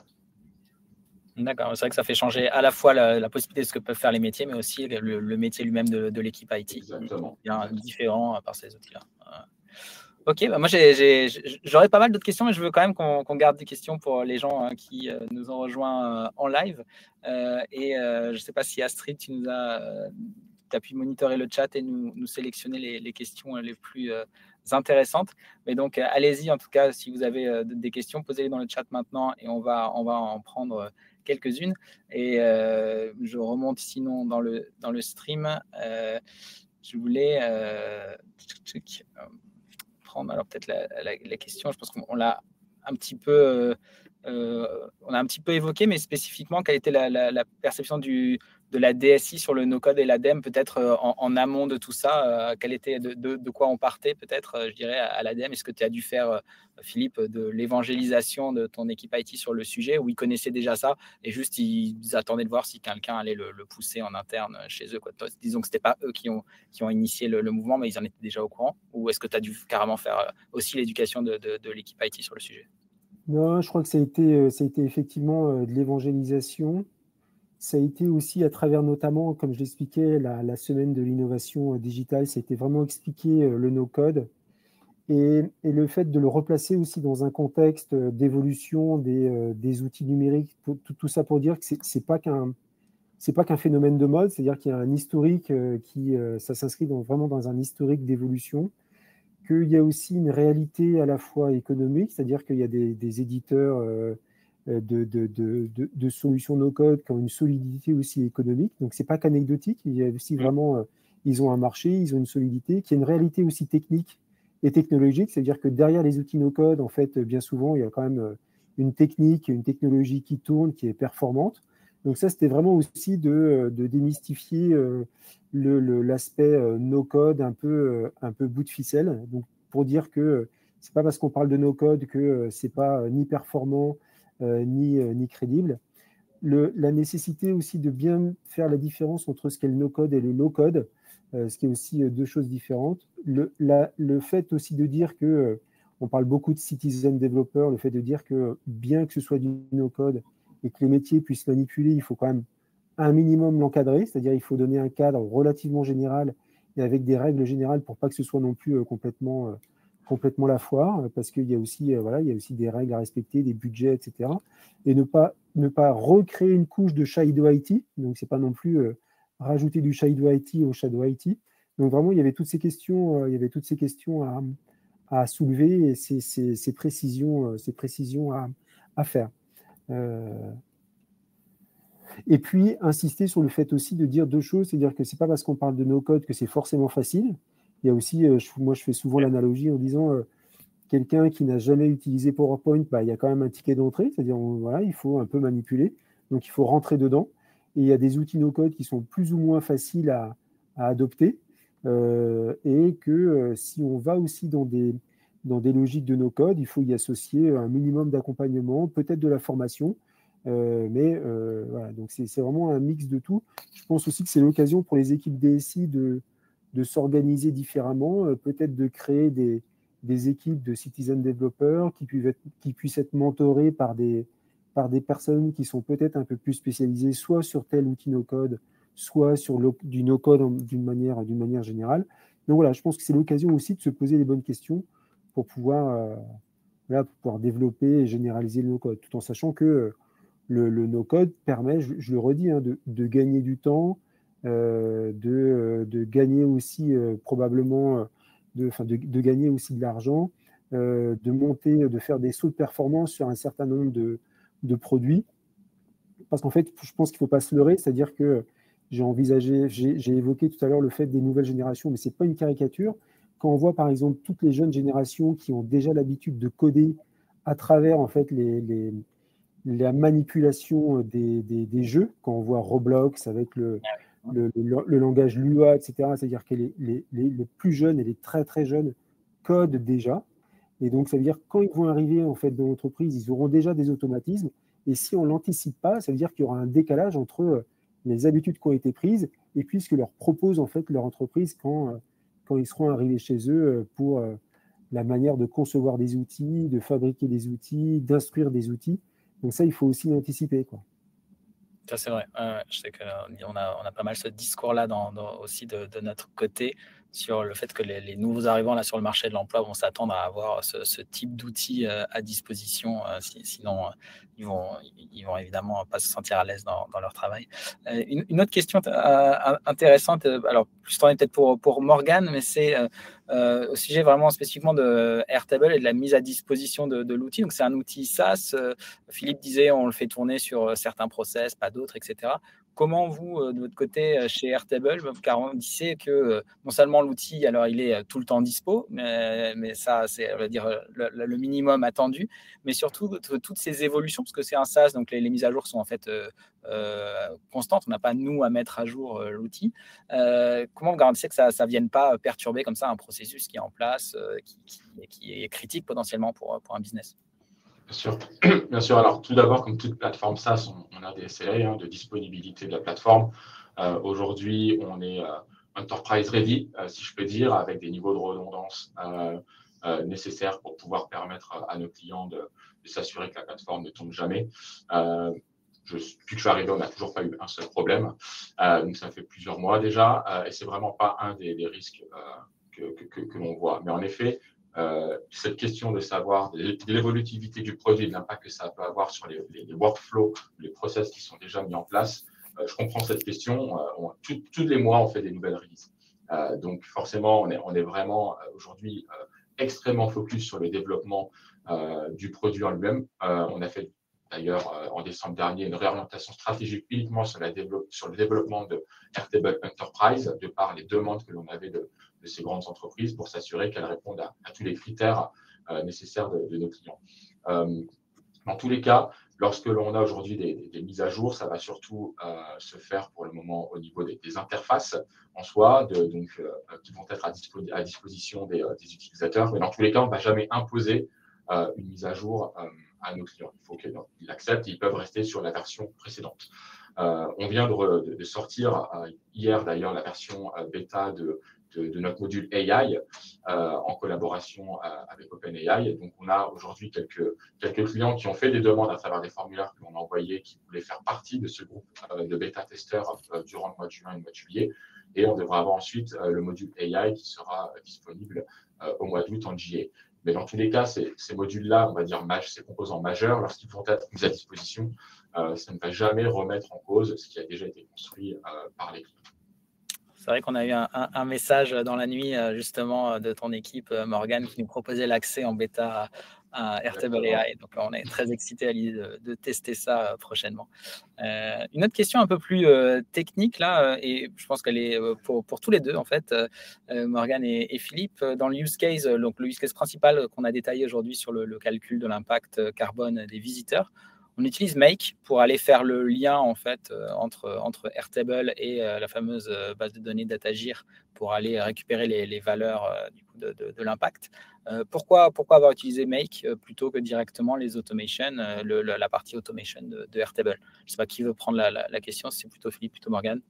Speaker 1: D'accord, c'est vrai que ça fait changer à la fois la possibilité de ce que peuvent faire les métiers, mais aussi le métier lui-même de l'équipe IT.
Speaker 3: Exactement.
Speaker 1: Bien différent par ces outils-là. Ok, bah moi j'aurais pas mal d'autres questions, mais je veux quand même qu'on garde des questions pour les gens qui nous ont rejoints en live. Je ne sais pas si Astrid, tu as pu monitorer le chat et nous sélectionner les questions les plus intéressantes. Mais donc allez-y, en tout cas, si vous avez des questions, posez-les dans le chat maintenant et on va en prendre quelques-unes. Et je remonte sinon dans le stream. Je voulais prendre alors peut-être la question. Je pense qu'on l'a un petit peu, évoqué, mais spécifiquement, quelle était la perception de la DSI sur le no-code et l'ADEME, peut-être en amont de tout ça, de quoi on partait peut-être, je dirais, à l'ADEME. Est-ce que tu as dû faire, Philippe, de l'évangélisation de ton équipe IT sur le sujet, où ils connaissaient déjà ça et juste ils attendaient de voir si quelqu'un allait le pousser en interne chez eux, quoi. Disons que ce n'était pas eux qui ont initié le mouvement, mais ils en étaient déjà au courant. Ou est-ce que tu as dû carrément faire aussi l'éducation de l'équipe IT sur le sujet?
Speaker 2: Non, je crois que ça a été effectivement de l'évangélisation. Ça a été aussi à travers notamment, comme je l'expliquais, la semaine de l'innovation digitale, ça a été vraiment expliquer le no-code et le fait de le replacer aussi dans un contexte d'évolution des outils numériques, tout ça pour dire que c'est pas qu'un phénomène de mode, c'est-à-dire qu'il y a un historique ça s'inscrit vraiment dans un historique d'évolution, qu'il y a aussi une réalité à la fois économique, c'est-à-dire qu'il y a des éditeurs de solutions no-code qui ont une solidité aussi économique. Donc, ce n'est pas qu'anecdotique, il y a aussi vraiment, ils ont un marché, ils ont une solidité, qui a une réalité aussi technique et technologique, c'est-à-dire que derrière les outils no-code, en fait, bien souvent, il y a quand même une technique, une technologie qui tourne, qui est performante. Donc ça, c'était vraiment aussi de démystifier l'aspect no-code un peu bout de ficelle. Donc, pour dire que ce n'est pas parce qu'on parle de no-code que ce n'est pas ni performant, ni crédible. La nécessité aussi de bien faire la différence entre ce qu'est le no-code et le low-code, ce qui est aussi deux choses différentes. Le fait aussi de dire que, on parle beaucoup de citizen developer, le fait de dire que bien que ce soit du no-code et que les métiers puissent manipuler, il faut quand même un minimum l'encadrer, c'est-à-dire il faut donner un cadre relativement général et avec des règles générales pour pas que ce soit non plus complètement la foire, parce qu'il y a aussi, il y a aussi des règles à respecter, des budgets, etc. Et ne pas recréer une couche de Shadow IT, donc c'est pas non plus rajouter du Shadow IT au Shadow IT. Donc vraiment, il y avait toutes ces questions, à soulever et ces précisions à faire. Et puis, insister sur le fait aussi de dire deux choses, c'est-à-dire que ce n'est pas parce qu'on parle de no-code que c'est forcément facile. Il y a aussi, moi je fais souvent l'analogie en disant quelqu'un qui n'a jamais utilisé PowerPoint, il y a quand même un ticket d'entrée, c'est-à-dire il faut un peu manipuler, donc il faut rentrer dedans. Et il y a des outils no-code qui sont plus ou moins faciles à adopter et que si on va aussi dans des logiques de no-code, il faut y associer un minimum d'accompagnement, peut-être de la formation. Voilà, donc c'est vraiment un mix de tout. Je pense aussi que c'est l'occasion pour les équipes DSI de s'organiser différemment, peut-être de créer des équipes de citizen developers qui puissent être mentorées par des personnes qui sont peut-être un peu plus spécialisées, soit sur tel outil no-code, soit sur du no-code d'une manière générale. Donc voilà, je pense que c'est l'occasion aussi de se poser les bonnes questions pour pouvoir développer et généraliser le no-code, tout en sachant que le no-code permet, je le redis, de gagner du temps, de gagner aussi probablement, de gagner aussi de l'argent, de faire des sauts de performance sur un certain nombre de produits. Parce qu'en fait, je pense qu'il ne faut pas se leurrer, c'est-à-dire que j'ai évoqué tout à l'heure le fait des nouvelles générations, mais ce n'est pas une caricature. Quand on voit par exemple toutes les jeunes générations qui ont déjà l'habitude de coder à travers en fait la manipulation des jeux, quand on voit Roblox avec le langage Lua, etc. C'est-à-dire que les plus jeunes et les très très jeunes codent déjà. Et donc, ça veut dire que quand ils vont arriver en fait, dans l'entreprise, ils auront déjà des automatismes. Et si on ne l'anticipe pas, ça veut dire qu'il y aura un décalage entre les habitudes qui ont été prises et puis ce que leur propose en fait, leur entreprise quand ils seront arrivés chez eux pour la manière de concevoir des outils, de fabriquer des outils, d'instruire des outils. Donc ça, il faut aussi l'anticiper, quoi.
Speaker 1: Ça, c'est vrai. Je sais qu'on a pas mal ce discours-là aussi de notre côté sur le fait que les nouveaux arrivants là, sur le marché de l'emploi vont s'attendre à avoir ce type d'outils à disposition. Sinon, ils vont évidemment pas se sentir à l'aise dans leur travail. Une autre question intéressante, alors plus t'en es peut-être pour Morgane, mais c'est au sujet vraiment spécifiquement de Airtable et de la mise à disposition de l'outil. Donc, c'est un outil SaaS. Philippe disait, on le fait tourner sur certains process, pas d'autres, etc. Comment vous, de votre côté, chez Airtable, car on disait que non seulement l'outil, alors il est tout le temps dispo, mais ça, c'est, on va dire, le minimum attendu, mais surtout toutes ces évolutions, parce que c'est un SaaS, donc les mises à jour sont en fait constantes. On n'a pas, nous, à mettre à jour l'outil. Comment vous garantissez que ça ne vienne pas perturber comme ça un processus qui est en place, qui est critique potentiellement pour un business?
Speaker 3: Bien sûr. Bien sûr. Alors, tout d'abord, comme toute plateforme SaaS, on a des SLA de disponibilité de la plateforme. Aujourd'hui, on est enterprise ready, si je peux dire, avec des niveaux de redondance nécessaires pour pouvoir permettre à nos clients de s'assurer que la plateforme ne tombe jamais. Depuis que je suis arrivé, on n'a toujours pas eu un seul problème. Donc, ça fait plusieurs mois déjà, et c'est vraiment pas un des risques que l'on voit. Mais en effet, cette question de savoir de l'évolutivité du produit, de l'impact que ça peut avoir sur les workflows, les process qui sont déjà mis en place, je comprends cette question. Tous les mois, on fait des nouvelles releases. Donc, forcément, on est vraiment aujourd'hui extrêmement focus sur le développement du produit en lui-même. On a fait d'ailleurs en décembre dernier une réorientation stratégique uniquement sur le développement de Airtable Enterprise, de par les demandes que l'on avait de ces grandes entreprises pour s'assurer qu'elles répondent à tous les critères nécessaires de nos clients. Dans tous les cas, lorsque l'on a aujourd'hui des mises à jour, ça va surtout se faire pour le moment au niveau des interfaces en soi, qui vont être à disposition des utilisateurs. Mais dans tous les cas, on ne va jamais imposer une mise à jour à nos clients. Il faut qu'ils l'acceptent et ils peuvent rester sur la version précédente. On vient de sortir hier d'ailleurs la version bêta de notre module AI en collaboration avec OpenAI. Donc, on a aujourd'hui quelques clients qui ont fait des demandes à travers des formulaires que l'on a envoyés, qui voulaient faire partie de ce groupe de bêta-testeurs durant le mois de juin et le mois de juillet. Et on devra avoir ensuite le module AI qui sera disponible au mois d'août en JA. Mais dans tous les cas, ces modules-là, on va dire ces composants majeurs, lorsqu'ils vont être mis à disposition, ça ne va jamais remettre en cause ce qui a déjà été construit par les clients.
Speaker 1: C'est vrai qu'on a eu un message dans la nuit, justement, de ton équipe, Morgane, qui nous proposait l'accès en bêta à Airtable AI. Donc, on est très excités à l'idée de tester ça prochainement. Une autre question un peu plus technique, là, et je pense qu'elle est pour tous les deux, en fait, Morgane et Philippe, dans le use case, donc le use case principal qu'on a détaillé aujourd'hui sur le calcul de l'impact carbone des visiteurs. On utilise Make pour aller faire le lien en fait entre Airtable et la fameuse base de données Datagir pour aller récupérer les valeurs du coup, de l'impact. Pourquoi avoir utilisé Make plutôt que directement les automations, la partie automation de Airtable? Je ne sais pas qui veut prendre la question, si c'est plutôt Philippe, plutôt Morgane.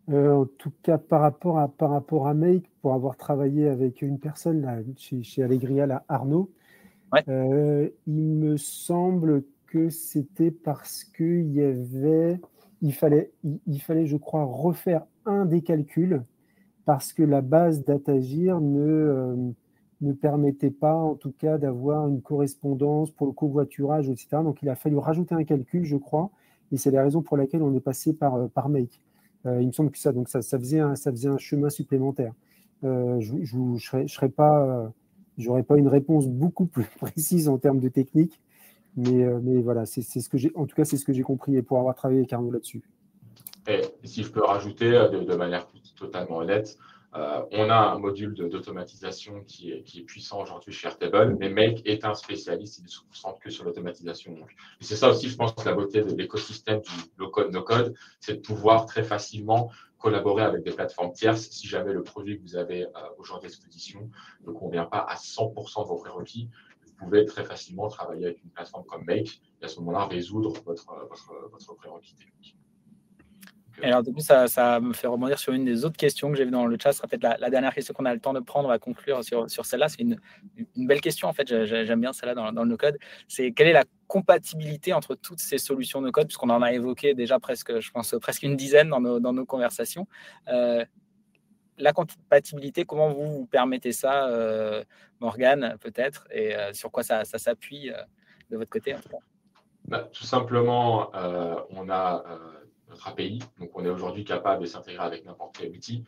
Speaker 2: En tout cas, par rapport à Make, pour avoir travaillé avec une personne là, chez Allegria, là, Arnaud, ouais. Il me semble que c'était parce qu'il fallait, je crois, refaire un des calculs parce que la base Datagir ne permettait pas, en tout cas, d'avoir une correspondance pour le covoiturage, etc. Donc, il a fallu rajouter un calcul, je crois, et c'est la raison pour laquelle on est passé par Make. Il me semble que ça faisait un chemin supplémentaire. J'aurais pas une réponse beaucoup plus précise en termes de technique, mais voilà, c'est ce que j'ai, en tout cas, c'est ce que j'ai compris et pour avoir travaillé avec Arnaud là-dessus.
Speaker 3: Et si je peux rajouter de manière totalement honnête, On a un module d'automatisation qui est puissant aujourd'hui chez Airtable, mais Make est un spécialiste, il ne se concentre que sur l'automatisation. Et c'est ça aussi, je pense, la beauté de l'écosystème du low-code, no-code, c'est de pouvoir très facilement collaborer avec des plateformes tierces si jamais le produit que vous avez aujourd'hui à disposition ne convient pas à 100% de vos prérequis. Vous pouvez très facilement travailler avec une plateforme comme Make et à ce moment-là résoudre votre prérequis technique.
Speaker 1: Et alors, du coup, ça me fait rebondir sur une des autres questions que j'ai vues dans le chat. Ce sera peut-être la dernière question qu'on a le temps de prendre. On va conclure sur celle-là. C'est une belle question, en fait. J'aime bien celle-là dans le no-code. C'est quelle est la compatibilité entre toutes ces solutions no-code, puisqu'on en a évoqué déjà presque, je pense, presque une dizaine dans nos conversations. La compatibilité, comment vous permettez ça, Morgane, peut-être, et sur quoi ça s'appuie de votre côté, en tout cas?
Speaker 3: Tout simplement, on a notre API, donc on est aujourd'hui capable de s'intégrer avec n'importe quel outil.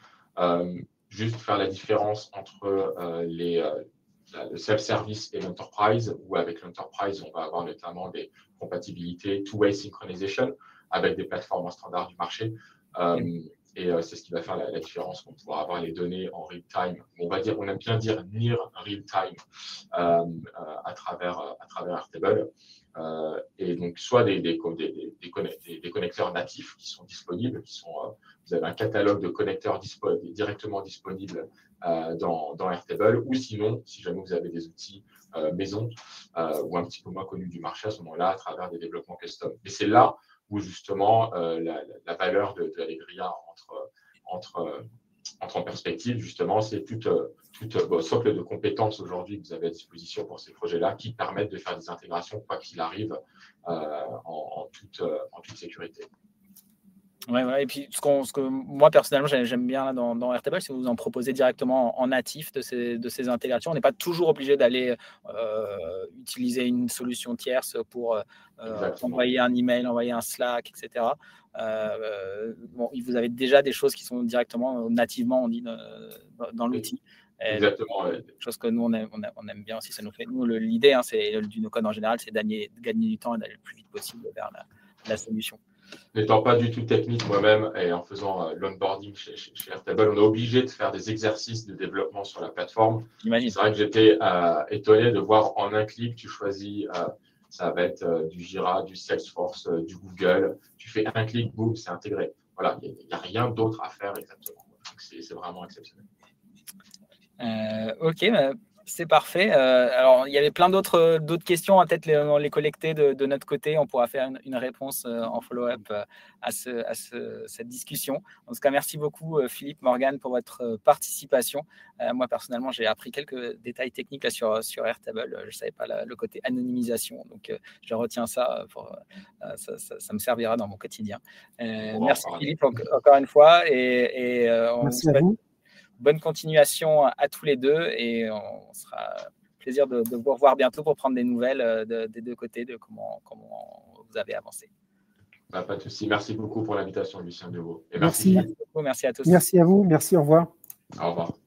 Speaker 3: Juste faire la différence entre le self-service et l'enterprise, où avec l'enterprise, on va avoir notamment des compatibilités two-way synchronization avec des plateformes en standard du marché. Et c'est ce qui va faire la différence. On va pouvoir avoir les données en real-time. On aime bien dire near real-time à travers Airtable. Et donc, soit des connecteurs natifs qui sont disponibles, vous avez un catalogue de connecteurs directement disponibles dans Airtable, ou sinon, si jamais vous avez des outils maison ou un petit peu moins connus du marché à ce moment-là, à travers des développements custom. Et c'est là où justement la valeur de Allegria entre en perspective, justement, c'est tout socle de compétences aujourd'hui que vous avez à disposition pour ces projets-là qui permettent de faire des intégrations, quoi qu'il arrive, en toute sécurité.
Speaker 1: Ouais. Et puis, ce que moi, personnellement, j'aime bien là, dans Airtable, c'est que vous en proposez directement en natif de ces intégrations. On n'est pas toujours obligé d'aller utiliser une solution tierce pour envoyer un email, envoyer un Slack, etc. Vous avez déjà des choses qui sont directement, nativement, on dit, dans l'outil.
Speaker 3: Exactement.
Speaker 1: Chose que nous, on aime bien aussi. Ça nous fait, nous, l'idée, c'est du no-code en général, c'est de gagner du temps et d'aller le plus vite possible vers la solution.
Speaker 3: N'étant pas du tout technique moi-même et en faisant l'onboarding chez Airtable, on est obligé de faire des exercices de développement sur la plateforme. C'est vrai que j'étais étonné de voir en un clic, tu choisis, ça va être du Jira, du Salesforce, du Google. Tu fais un clic, boum, c'est intégré. Voilà, il n'y a rien d'autre à faire exactement. Donc, c'est vraiment exceptionnel.
Speaker 1: Ok, c'est parfait. Alors, il y avait plein d'autres questions à peut-être les collecter de notre côté. On pourra faire une réponse en follow-up à cette discussion. En tout cas, merci beaucoup, Philippe, Morgane, pour votre participation. Moi, personnellement, j'ai appris quelques détails techniques là, sur Airtable. Je ne savais pas le côté anonymisation. Donc, je retiens ça. Ça me servira dans mon quotidien. Merci, Philippe, encore une fois. Et
Speaker 2: merci à vous.
Speaker 1: Bonne continuation à tous les deux et on sera plaisir de vous revoir bientôt pour prendre des nouvelles des deux côtés de comment vous avez avancé.
Speaker 3: Pas de souci. Merci beaucoup pour l'invitation, Lucien Deveau.
Speaker 2: Et merci.
Speaker 1: Merci à tous.
Speaker 2: Merci à vous. Merci, au revoir.
Speaker 3: Au revoir.